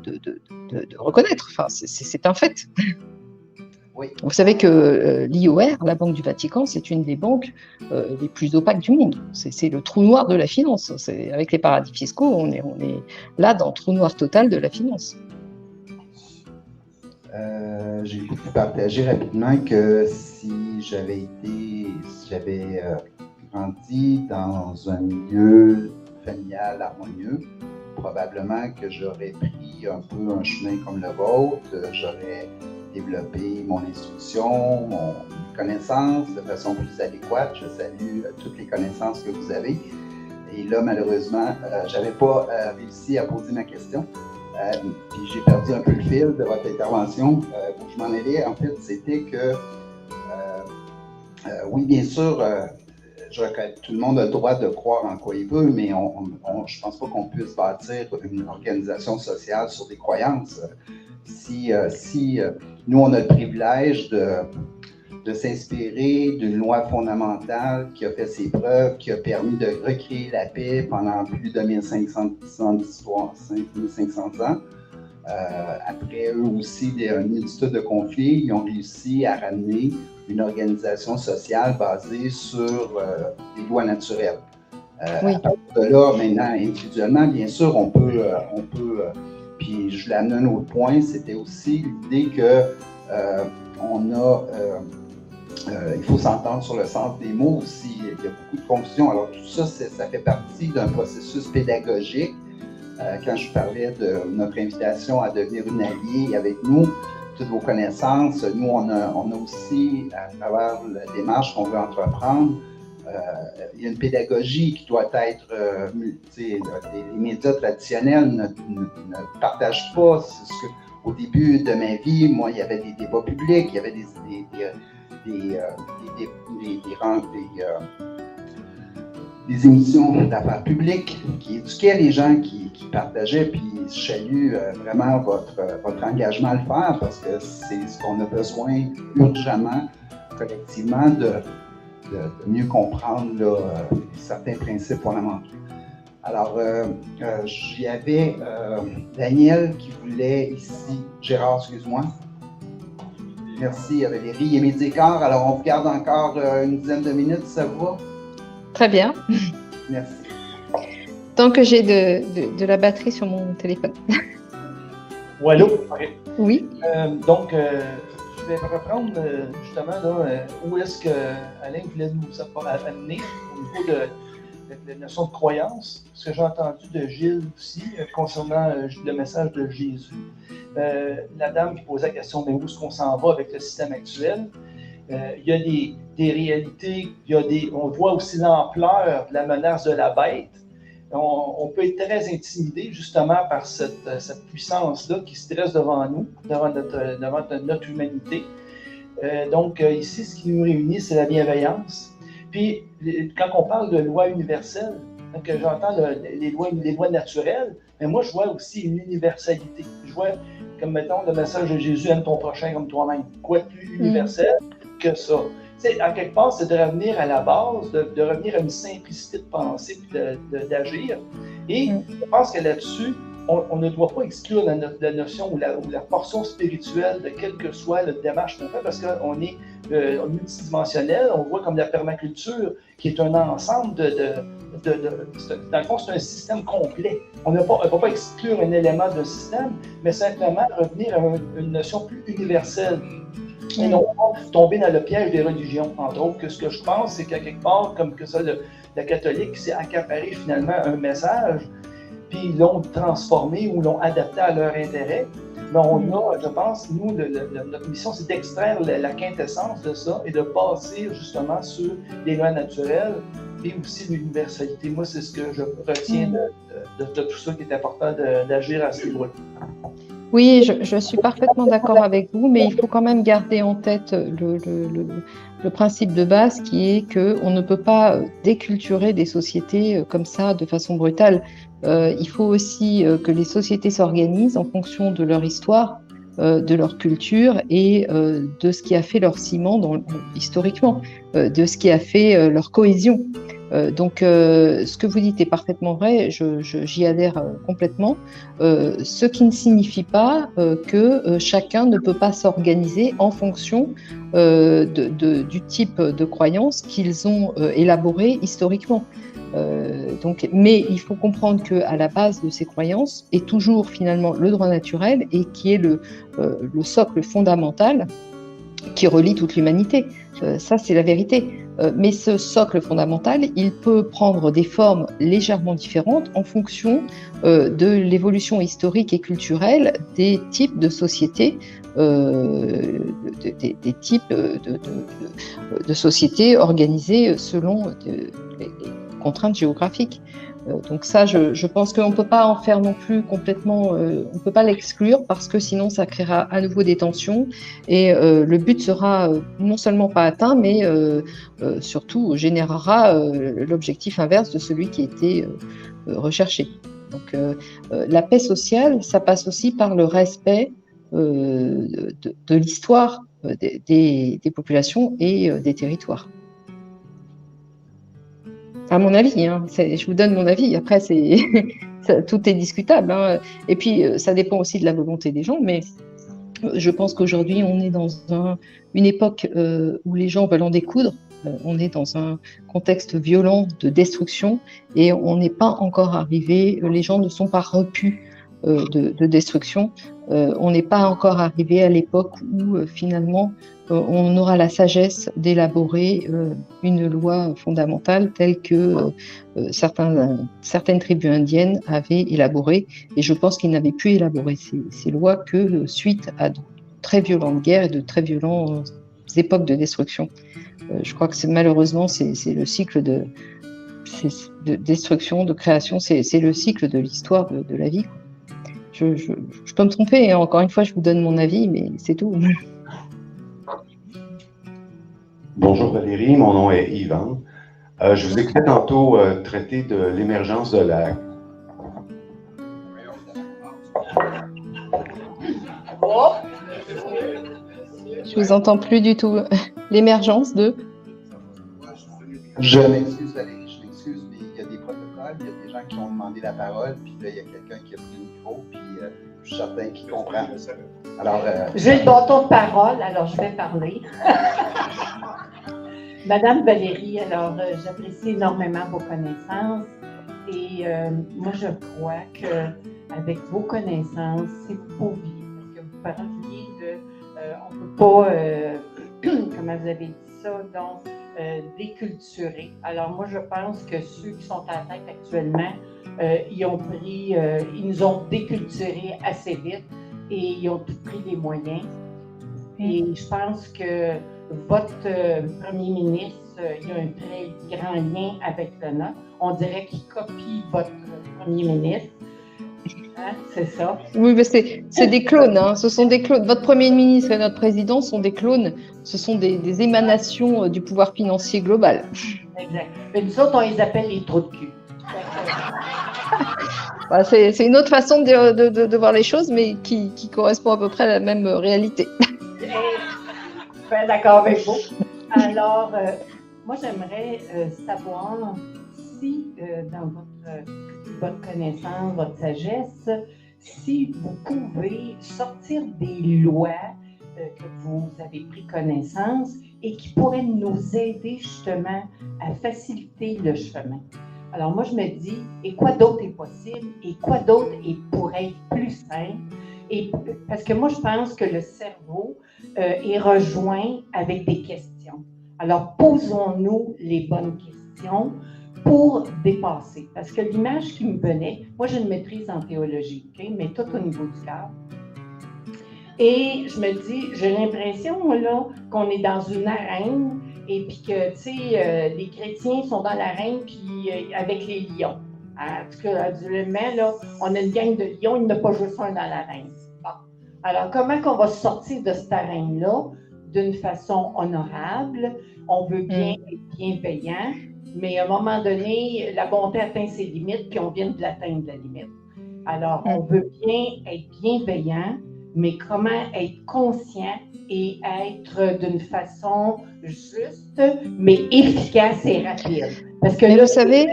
reconnaître. Enfin, c'est un fait. Oui. Vous savez que l'IOR, la Banque du Vatican, c'est une des banques les plus opaques du monde. C'est le trou noir de la finance. Avec les paradis fiscaux, on est là dans le trou noir total de la finance. J'ai pu partager rapidement que si j'avais grandi dans un milieu familial harmonieux, probablement que j'aurais pris un peu un chemin comme le vôtre, j'aurais développé mon instruction, mes connaissances de façon plus adéquate. Je salue toutes les connaissances que vous avez. Et là, malheureusement, je n'avais pas réussi à poser ma question. Puis j'ai perdu un peu le fil de votre intervention. Où je m'en allais, en fait, c'était que, oui, bien sûr, tout le monde a le droit de croire en quoi il veut, mais je ne pense pas qu'on puisse bâtir une organisation sociale sur des croyances. Si nous, on a le privilège de de s'inspirer d'une loi fondamentale qui a fait ses preuves, qui a permis de recréer la paix pendant plus de 1500 ans d'histoire, 5500 ans. Après eux aussi, une multitude de conflits, ils ont réussi à ramener une organisation sociale basée sur des lois naturelles. Oui. À partir de là, maintenant, individuellement, bien sûr, on peut puis je l'ai amené à un autre point, c'était aussi l'idée que il faut s'entendre sur le sens des mots aussi. Il y a beaucoup de confusion. Alors tout ça, ça fait partie d'un processus pédagogique. Quand je parlais de notre invitation à devenir une alliée avec nous, toutes vos connaissances, nous, on a aussi, à travers la démarche qu'on veut entreprendre, il y a une pédagogie qui doit être, les médias traditionnels ne partagent pas. Au début de ma vie, moi, il y avait des débats publics, il y avait des émissions d'affaires publiques qui éduquaient les gens, qui partageaient, puis je salue vraiment votre engagement à le faire parce que c'est ce qu'on a besoin urgemment, collectivement, de mieux comprendre là, certains principes fondamentaux. Alors, il y avait Daniel qui voulait ici, Gérard, excuse-moi. Merci Valérie et Médicor. Alors, on vous garde encore une dizaine de minutes, si ça vous va? Très bien. Merci. Tant que j'ai de la batterie sur mon téléphone. Allô? Okay. Oui. Donc, je vais reprendre justement là, où est-ce que Alain voulait nous amener au niveau de la notion de croyance, ce que j'ai entendu de Gilles aussi concernant le message de Jésus. La dame qui posait la question, mais où est-ce qu'on s'en va avec le système actuel? Il y a des réalités, on voit aussi l'ampleur de la menace de la bête. On peut être très intimidé justement par cette puissance-là qui se dresse devant nous, devant notre humanité. Donc ici, ce qui nous réunit, c'est la bienveillance. Puis, quand on parle de loi universelle, quand j'entends les lois naturelles, mais moi, je vois aussi une universalité. Je vois, comme mettons, le message de Jésus, aime ton prochain comme toi-même. Quoi de plus universel que ça? T'sais, en quelque part, c'est de revenir à la base, de revenir à une simplicité de pensée et d'agir. Et je pense que là-dessus, on ne doit pas exclure la notion ou la portion spirituelle de quelle que soit la démarche qu'on fait, parce qu'on est multidimensionnel, on voit comme la permaculture, qui est un ensemble dans le fond, c'est un système complet. On ne peut pas exclure un élément d'un système, mais simplement revenir à une notion plus universelle. Et non pas tomber dans le piège des religions. Entre autres, que ce que je pense, c'est qu'à quelque part, comme que ça, la catholique s'est accaparé finalement un message, puis ils l'ont transformé ou l'ont adapté à leur intérêt. Mais on a, je pense, nous, notre mission, c'est d'extraire la quintessence de ça et de passer justement sur les lois naturelles et aussi l'universalité. Moi, c'est ce que je retiens de tout ça qui est important d'agir à ce niveau-là. Oui, je suis parfaitement d'accord avec vous, mais il faut quand même garder en tête le principe de base qui est qu'on ne peut pas déculturer des sociétés comme ça de façon brutale. Il faut aussi que les sociétés s'organisent en fonction de leur histoire, de leur culture et de ce qui a fait leur ciment historiquement, de ce qui a fait leur cohésion. Donc, ce que vous dites est parfaitement vrai, j'y adhère complètement, ce qui ne signifie pas que chacun ne peut pas s'organiser en fonction du type de croyance qu'ils ont élaboré historiquement. Mais il faut comprendre qu'à la base de ces croyances est toujours finalement le droit naturel et qui est le socle fondamental qui relie toute l'humanité. Ça, c'est la vérité. Mais ce socle fondamental, il peut prendre des formes légèrement différentes en fonction de l'évolution historique et culturelle des types de sociétés, des types de sociétés organisées selon les contraintes géographiques. Donc ça, je pense qu'on ne peut pas en faire non plus complètement, on ne peut pas l'exclure parce que sinon ça créera à nouveau des tensions et le but sera non seulement pas atteint, mais surtout générera l'objectif inverse de celui qui était recherché. Donc la paix sociale, ça passe aussi par le respect de l'histoire des populations et des territoires. À mon avis, hein, je vous donne mon avis. Après, tout est discutable, hein. Et puis, ça dépend aussi de la volonté des gens. Mais je pense qu'aujourd'hui, on est dans une époque où les gens veulent en découdre. On est dans un contexte violent de destruction et on n'est pas encore arrivé. Les gens ne sont pas repus de destruction. On n'est pas encore arrivé à l'époque où finalement on aura la sagesse d'élaborer une loi fondamentale telle que certaines tribus indiennes avaient élaboré. Et je pense qu'ils n'avaient pu élaborer ces lois que suite à de très violentes guerres et de très violentes époques de destruction. Je crois que malheureusement, c'est le cycle de destruction, de création, c'est le cycle de l'histoire de la vie. Je peux me tromper, hein. Encore une fois, je vous donne mon avis, mais c'est tout. Bonjour Valérie, mon nom est Yvan. Je vous écoutais tantôt traiter de l'émergence de la... Je vous entends plus du tout. L'émergence de... Je m'excuse Valérie, je m'excuse, mais il y a des protocoles, il y a des gens qui ont demandé la parole, puis là, il y a quelqu'un qui a pris le micro, puis je suis certain qu'il comprend. Alors, j'ai le bâton de parole, alors je vais parler. Madame Valérie, alors j'apprécie énormément vos connaissances et moi je crois qu'avec vos connaissances, si vous pouviez, parce que vous parliez de, on ne peut pas, comment vous avez dit ça, donc déculturer. Alors moi je pense que ceux qui sont à la tête actuellement, ils nous ont déculturés assez vite et ils ont tout pris les moyens. Et je pense que votre premier ministre, il y a un très grand lien avec le nôtre. On dirait qu'il copie votre premier ministre. Hein, c'est ça? Oui, mais c'est des clones. Hein. Ce sont des clones. Votre premier ministre et notre président sont des clones. Ce sont des émanations du pouvoir financier global. Exact. Mais nous autres, on les appelle les trous de cul. Voilà, c'est une autre façon de voir les choses, mais qui correspond à peu près à la même réalité. Je suis d'accord avec vous. Alors, moi, j'aimerais savoir si, dans votre connaissance, votre sagesse, si vous pouvez sortir des lois que vous avez pris connaissance et qui pourraient nous aider justement à faciliter le chemin. Alors, moi, je me dis, et quoi d'autre est possible et quoi d'autre pourrait être plus simple? Et, parce que moi, je pense que le cerveau est rejoint avec des questions. Alors, posons-nous les bonnes questions pour dépasser. Parce que l'image qui me venait, moi, j'ai une maîtrise en théologie, okay, mais tout au niveau du cœur. Et je me dis, j'ai l'impression là qu'on est dans une arène et puis que, tu sais, les chrétiens sont dans l'arène puis avec les lions. En tout cas, actuellement, là, on a une gang de lions, il n'y en a pas juste un dans l'arène. Bon. Alors, comment qu'on va sortir de cette arène-là d'une façon honorable? On veut bien être bienveillant, mais à un moment donné, la bonté atteint ses limites, puis on vient de l'atteindre, la limite. Alors, on veut bien être bienveillant, mais comment être conscient et être d'une façon juste, mais efficace et rapide. Parce que là, vous savez,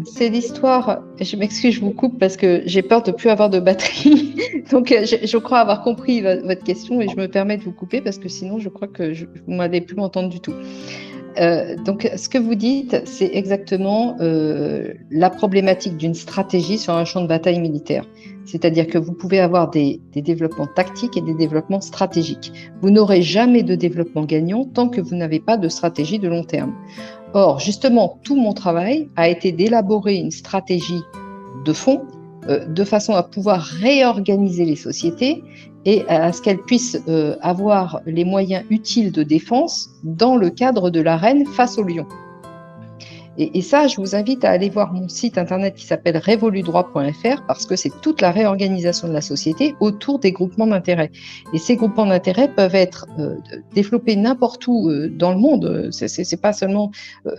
c'est l'histoire. Je m'excuse, je vous coupe parce que j'ai peur de ne plus avoir de batterie. Donc, je crois avoir compris votre question et je me permets de vous couper parce que sinon, je crois que vous n'allez plus m'entendre du tout. Donc, ce que vous dites, c'est exactement la problématique d'une stratégie sur un champ de bataille militaire. C'est-à-dire que vous pouvez avoir des développements tactiques et des développements stratégiques. Vous n'aurez jamais de développement gagnant tant que vous n'avez pas de stratégie de long terme. Or, justement, tout mon travail a été d'élaborer une stratégie de fond de façon à pouvoir réorganiser les sociétés et à ce qu'elles puissent avoir les moyens utiles de défense dans le cadre de l'arène face aux lions. Et ça, je vous invite à aller voir mon site internet qui s'appelle revoludroit.fr parce que c'est toute la réorganisation de la société autour des groupements d'intérêt. Et ces groupements d'intérêt peuvent être développés n'importe où dans le monde. C'est pas seulement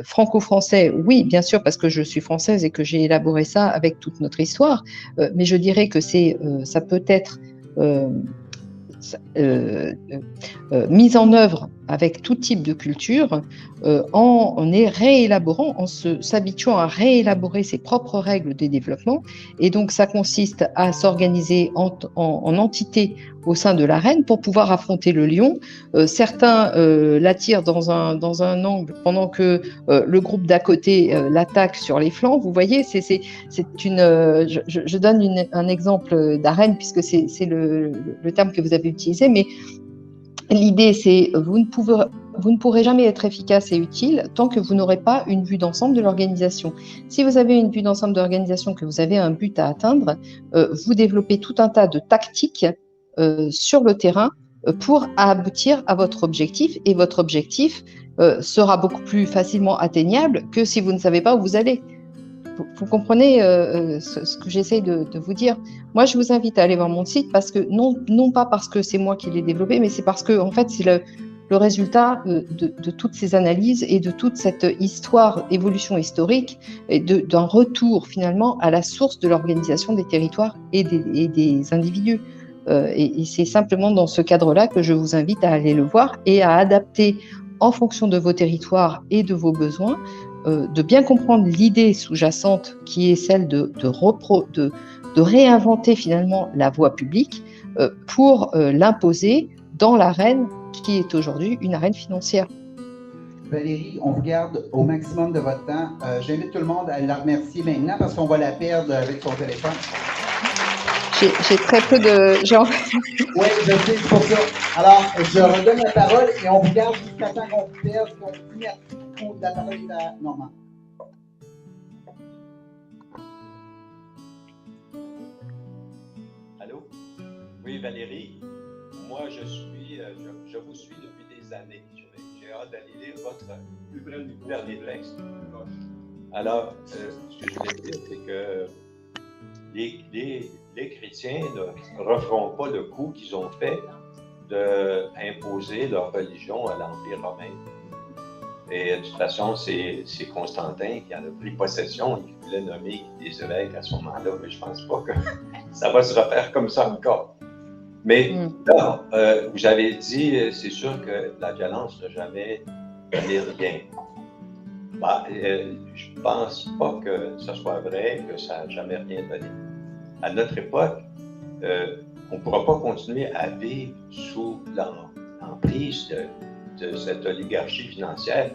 franco-français. Oui, bien sûr, parce que je suis française et que j'ai élaboré ça avec toute notre histoire. Mais je dirais que ça peut être mise en œuvre avec tout type de culture, en réélaborant, en s'habituant à réélaborer ses propres règles de développement. Et donc, ça consiste à s'organiser en entité au sein de l'arène pour pouvoir affronter le lion. Certains l'attirent dans un angle pendant que le groupe d'à côté l'attaque sur les flancs. Vous voyez, je donne un exemple d'arène puisque c'est le terme que vous avez utilisé, mais l'idée, c'est vous ne pourrez jamais être efficace et utile tant que vous n'aurez pas une vue d'ensemble de l'organisation. Si vous avez une vue d'ensemble de l'organisation, que vous avez un but à atteindre, vous développez tout un tas de tactiques sur le terrain pour aboutir à votre objectif. Et votre objectif sera beaucoup plus facilement atteignable que si vous ne savez pas où vous allez. Vous comprenez ce que j'essaye de vous dire. Moi, je vous invite à aller voir mon site parce que non pas parce que c'est moi qui l'ai développé, mais c'est parce que en fait, c'est le résultat de toutes ces analyses et de toute cette évolution historique et d'un retour finalement à la source de l'organisation des territoires et des individus. Et c'est simplement dans ce cadre-là que je vous invite à aller le voir et à adapter en fonction de vos territoires et de vos besoins, de bien comprendre l'idée sous-jacente qui est celle de réinventer finalement la voie publique pour l'imposer dans l'arène qui est aujourd'hui une arène financière. Valérie, on vous garde au maximum de votre temps. J'invite tout le monde à la remercier maintenant parce qu'on va la perdre avec son téléphone. J'ai très peu de... Oui, je sais, c'est pour ça. Alors, je redonne la parole et on vous garde jusqu'à temps qu'on vous perde, qu'on finisse. La parole est à Normand. Allô? Oui, Valérie. Moi, je vous suis depuis des années. J'ai hâte d'aller lire votre dernier texte. Alors, ce que je voulais dire, c'est que les chrétiens ne referont pas le coup qu'ils ont fait d'imposer leur religion à l'Empire romain. Et de toute façon, c'est Constantin qui en a pris possession. Il voulait nommer des évêques à ce moment-là, mais je ne pense pas que ça va se refaire comme ça encore. Mais là, vous avez dit, c'est sûr que la violence n'a jamais donné rien. Je ne pense pas que ce soit vrai, que ça n'a jamais rien donné. À notre époque, on ne pourra pas continuer à vivre sous l'emprise de cette oligarchie financière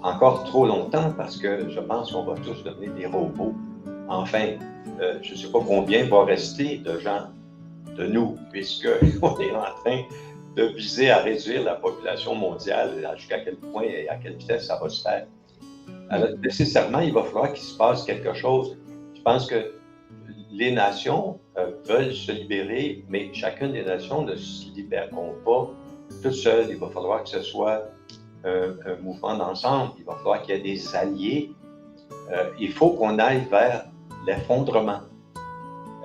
encore trop longtemps parce que je pense qu'on va tous devenir des robots. Enfin, je ne sais pas combien va rester de gens de nous, puisqu'on est en train de viser à réduire la population mondiale, jusqu'à quel point et à quelle vitesse ça va se faire. Alors, nécessairement, il va falloir qu'il se passe quelque chose. Je pense que les nations veulent se libérer, mais chacune des nations ne se libéreront pas toute seule. Il va falloir que ce soit un mouvement d'ensemble. Il va falloir qu'il y ait des alliés. Il faut qu'on aille vers l'effondrement.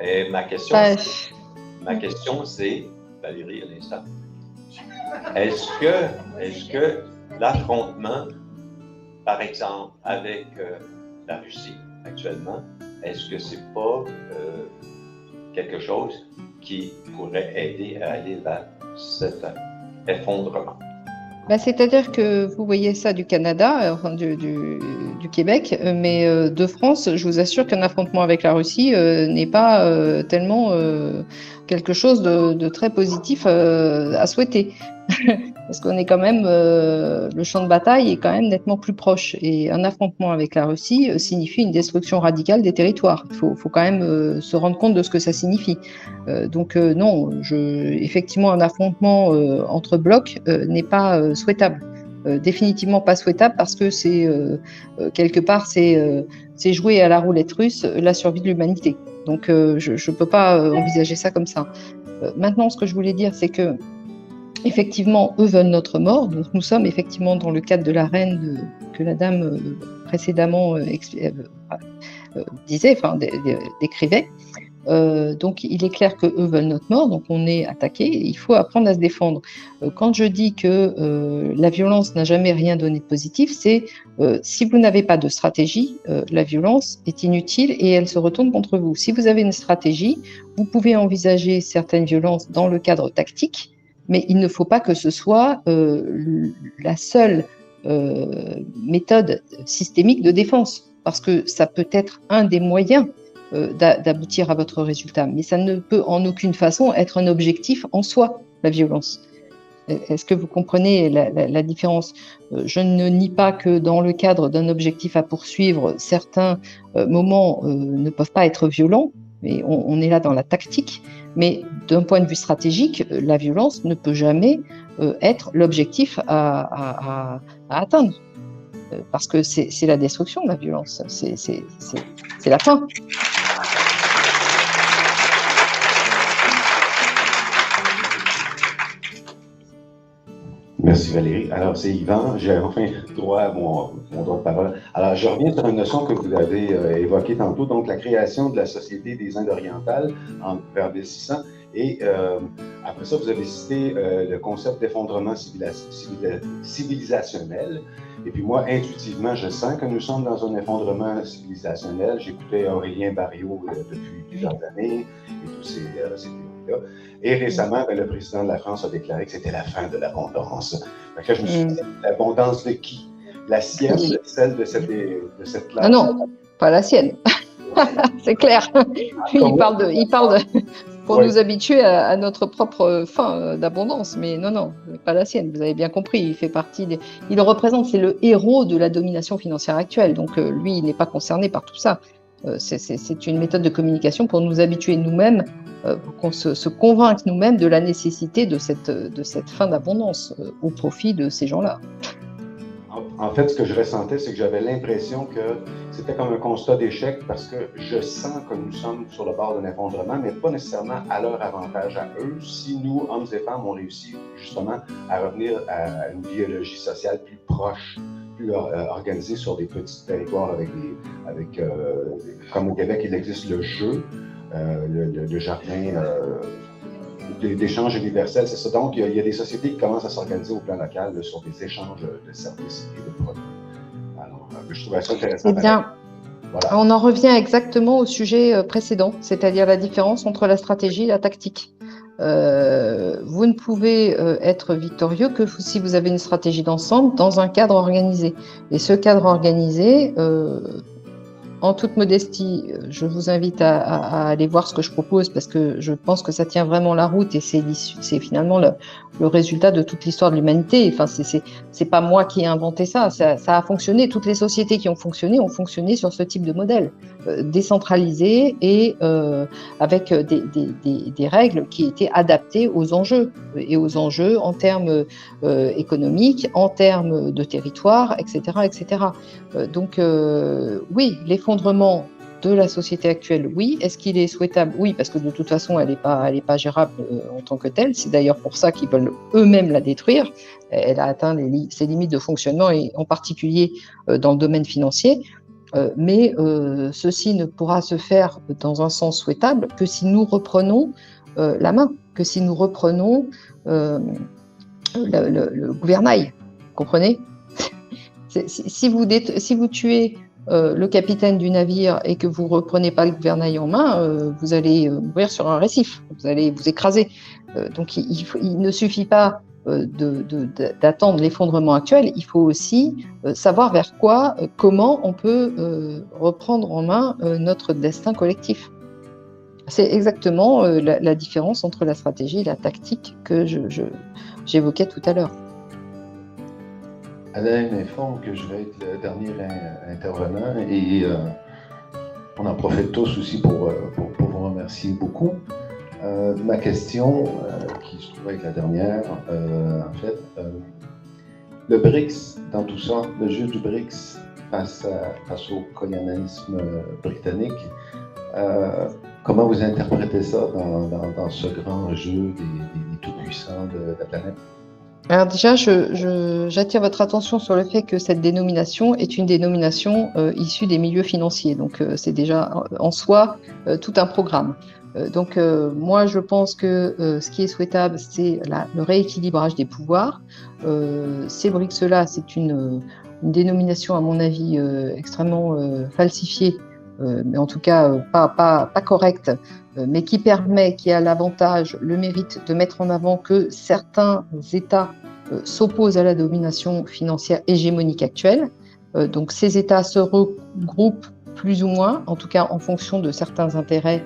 Et ma question, c'est, Valérie, à l'instant, est-ce que l'affrontement, par exemple, avec la Russie actuellement, est-ce que c'est pas quelque chose qui pourrait aider à aller vers cet effondrement? C'est-à-dire que vous voyez ça du Canada, enfin du Québec, mais de France, je vous assure qu'un affrontement avec la Russie n'est pas tellement quelque chose de très positif à souhaiter. Parce qu'on est quand même, le champ de bataille est quand même nettement plus proche. Et un affrontement avec la Russie signifie une destruction radicale des territoires. Il faut quand même se rendre compte de ce que ça signifie. Donc non, effectivement, un affrontement entre blocs n'est pas souhaitable. Définitivement pas souhaitable parce que c'est, quelque part, c'est jouer à la roulette russe la survie de l'humanité. Donc je ne peux pas envisager ça comme ça. Maintenant, ce que je voulais dire, c'est que effectivement, eux veulent notre mort. Donc, nous sommes effectivement dans le cadre de l'arène que la dame précédemment disait, enfin décrivait. Donc, il est clair qu'eux veulent notre mort, donc on est attaqué, et il faut apprendre à se défendre. Quand je dis que la violence n'a jamais rien donné de positif, c'est si vous n'avez pas de stratégie, la violence est inutile et elle se retourne contre vous. Si vous avez une stratégie, vous pouvez envisager certaines violences dans le cadre tactique, mais il ne faut pas que ce soit la seule méthode systémique de défense, parce que ça peut être un des moyens d'aboutir à votre résultat, mais ça ne peut en aucune façon être un objectif en soi, la violence. Est-ce que vous comprenez la différence? Je ne nie pas que dans le cadre d'un objectif à poursuivre, certains moments ne peuvent pas être violents, mais on est là dans la tactique, mais d'un point de vue stratégique, la violence ne peut jamais être l'objectif à atteindre. Parce que c'est la destruction, la violence, c'est la fin. Merci Valérie. Alors c'est Yvan, j'ai enfin droit à mon droit de parole. Alors je reviens sur une notion que vous avez évoquée tantôt, donc la création de la Société des Indes orientales vers 1600. Et après ça, vous avez cité le concept d'effondrement civilisationnel. Et puis moi, intuitivement, je sens que nous sommes dans un effondrement civilisationnel. J'écoutais Aurélien Barriot depuis plusieurs années et tous ces théories-là. Et récemment, le président de la France a déclaré que c'était la fin de l'abondance. Donc là, je me suis dit, l'abondance de qui? La sienne, celle de cette classe? Ah non, pas la sienne. C'est clair. Il parle de pour nous habituer à notre propre fin d'abondance, mais non, pas la sienne. Vous avez bien compris. Il fait partie il représente, c'est le héros de la domination financière actuelle. Donc lui, il n'est pas concerné par tout ça. C'est une méthode de communication pour nous habituer nous-mêmes, pour qu'on se convainque nous-mêmes de la nécessité de cette fin d'abondance au profit de ces gens-là. En fait, ce que je ressentais, c'est que j'avais l'impression que c'était comme un constat d'échec parce que je sens que nous sommes sur le bord d'un effondrement, mais pas nécessairement à leur avantage à eux. Si nous, hommes et femmes, on réussit justement à revenir à une biologie sociale plus proche, plus organisée sur des petits territoires comme au Québec, il existe le jeu, le jardin d'échanges universels, c'est ça. Donc, il y a des sociétés qui commencent à s'organiser au plan local sur des échanges de services et de produits. Alors, je trouvais ça intéressant. Eh bien, voilà. On en revient exactement au sujet précédent, c'est-à-dire la différence entre la stratégie et la tactique. Vous ne pouvez être victorieux que si vous avez une stratégie d'ensemble dans un cadre organisé. Et ce cadre organisé, en toute modestie, je vous invite à aller voir ce que je propose parce que je pense que ça tient vraiment la route et c'est finalement le résultat de toute l'histoire de l'humanité. Enfin, c'est pas moi qui ai inventé ça. Ça a fonctionné. Toutes les sociétés qui ont fonctionné sur ce type de modèle, décentralisé et avec des règles qui étaient adaptées aux enjeux en termes économiques, en termes de territoire, etc., etc. Donc, oui, l'effondrement de la société actuelle, oui. Est-ce qu'il est souhaitable? Oui, parce que de toute façon, elle n'est pas gérable en tant que telle. C'est d'ailleurs pour ça qu'ils veulent eux-mêmes la détruire. Elle a atteint ses limites de fonctionnement, et en particulier dans le domaine financier. Mais ceci ne pourra se faire dans un sens souhaitable que si nous reprenons la main, que si nous reprenons le gouvernail. Vous comprenez? Si vous tuez le capitaine du navire et que vous ne reprenez pas le gouvernail en main, vous allez mourir sur un récif, vous allez vous écraser. Donc il ne suffit pas d'attendre l'effondrement actuel, il faut aussi savoir vers quoi, comment on peut reprendre en main notre destin collectif. C'est exactement la différence entre la stratégie et la tactique que j'évoquais tout à l'heure. Alain m'informe que je vais être le dernier intervenant et on en profite tous aussi pour vous remercier beaucoup. Ma question, qui se trouve être la dernière, en fait, le BRICS, dans tout ça, le jeu du BRICS face au colonialisme britannique, comment vous interprétez ça dans ce grand jeu des tout-puissants de la planète? Alors déjà, j'attire votre attention sur le fait que cette dénomination est une dénomination issue des milieux financiers. Donc, c'est déjà en soi tout un programme. Donc, moi, je pense que ce qui est souhaitable, c'est le rééquilibrage des pouvoirs. Ces BRICS-là, c'est une dénomination, à mon avis, extrêmement falsifiée, mais en tout cas pas correcte, mais qui a l'avantage, le mérite de mettre en avant que certains États s'opposent à la domination financière hégémonique actuelle. Donc ces États se regroupent plus ou moins, en tout cas en fonction de certains intérêts.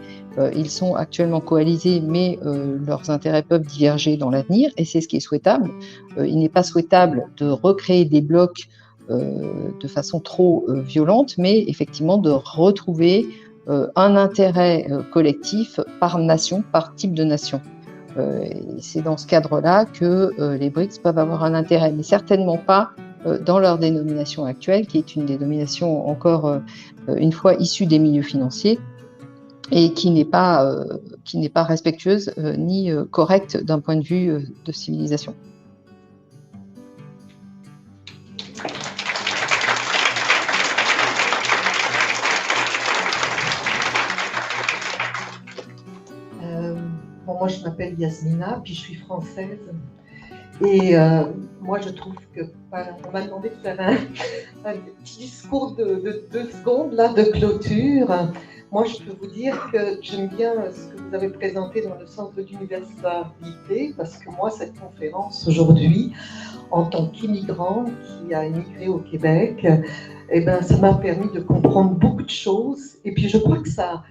Ils sont actuellement coalisés, mais leurs intérêts peuvent diverger dans l'avenir, et c'est ce qui est souhaitable. Il n'est pas souhaitable de recréer des blocs de façon trop violente, mais effectivement de retrouver un intérêt collectif par nation, par type de nation. C'est dans ce cadre-là que les BRICS peuvent avoir un intérêt, mais certainement pas dans leur dénomination actuelle, qui est une dénomination encore une fois issue des milieux financiers et qui n'est pas respectueuse ni correcte d'un point de vue de civilisation. Moi, je m'appelle Yasmina, puis je suis française. Et moi, je trouve que on m'a demandé de faire un petit discours de 2 secondes là, de clôture. Moi, je peux vous dire que j'aime bien ce que vous avez présenté dans le sens de l'universalité, parce que moi, cette conférence aujourd'hui, en tant qu'immigrant qui a immigré au Québec, eh ben, ça m'a permis de comprendre beaucoup de choses. Et puis, je crois que ça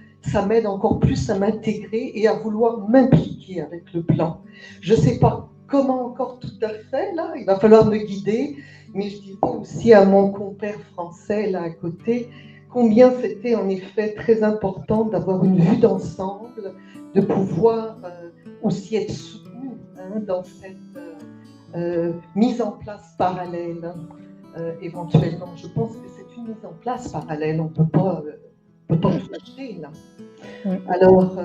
m'aide encore plus à m'intégrer et à vouloir m'impliquer avec le plan. Je ne sais pas comment encore tout à fait, là, il va falloir me guider, mais je dirais aussi à mon compère français là à côté, combien c'était en effet très important d'avoir une vue d'ensemble, de pouvoir aussi être soutenu dans cette mise en place parallèle, éventuellement. Je pense que c'est une mise en place parallèle, on ne peut pas tout acheter là. Alors,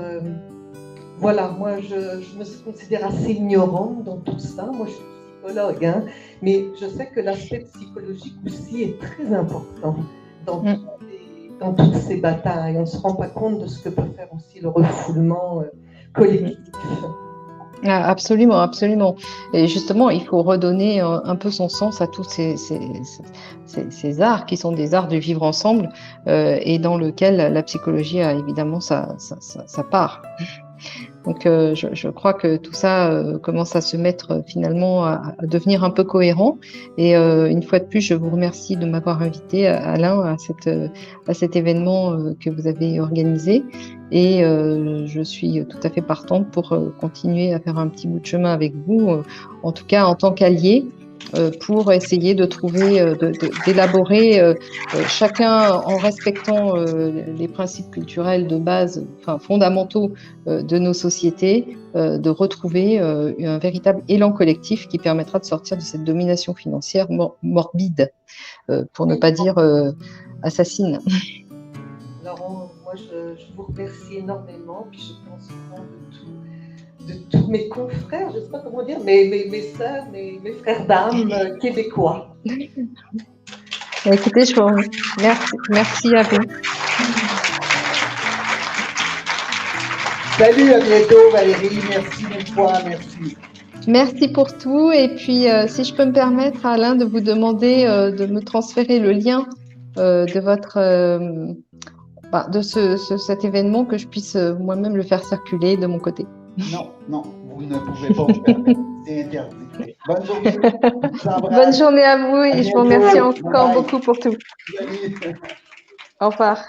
voilà, moi je me considère assez ignorante dans tout ça. Moi je suis psychologue, mais je sais que l'aspect psychologique aussi est très important dans toutes ces batailles. On ne se rend pas compte de ce que peut faire aussi le refoulement collectif. Ah, absolument, absolument. Et justement, il faut redonner un peu son sens à tous ces arts qui sont des arts du vivre ensemble et dans lequel la psychologie a évidemment sa part. Donc, je crois que tout ça commence à se mettre finalement à devenir un peu cohérent. Et une fois de plus, je vous remercie de m'avoir invité, Alain, à cet événement que vous avez organisé. Et je suis tout à fait partante pour continuer à faire un petit bout de chemin avec vous, en tout cas en tant qu'allié, pour essayer de trouver, d'élaborer chacun en respectant les principes culturels de base, enfin fondamentaux de nos sociétés, de retrouver un véritable élan collectif qui permettra de sortir de cette domination financière morbide, pour ne pas dire assassine. Laurent, moi je vous remercie énormément, puis je pense au nom de tous mes confrères, je ne sais pas comment dire, mes sœurs, mes frères d'âme québécois. Écoutez, merci à vous. Salut, à bientôt Valérie, merci une fois, merci. Merci pour tout, et puis si je peux me permettre, Alain, de vous demander de me transférer le lien de votre... de cet événement, que je puisse moi-même le faire circuler de mon côté. Non, vous ne pouvez pas vous permettre. C'est interdit. Bonne journée. Bonne journée à vous et je vous remercie encore beaucoup pour tout. Au revoir.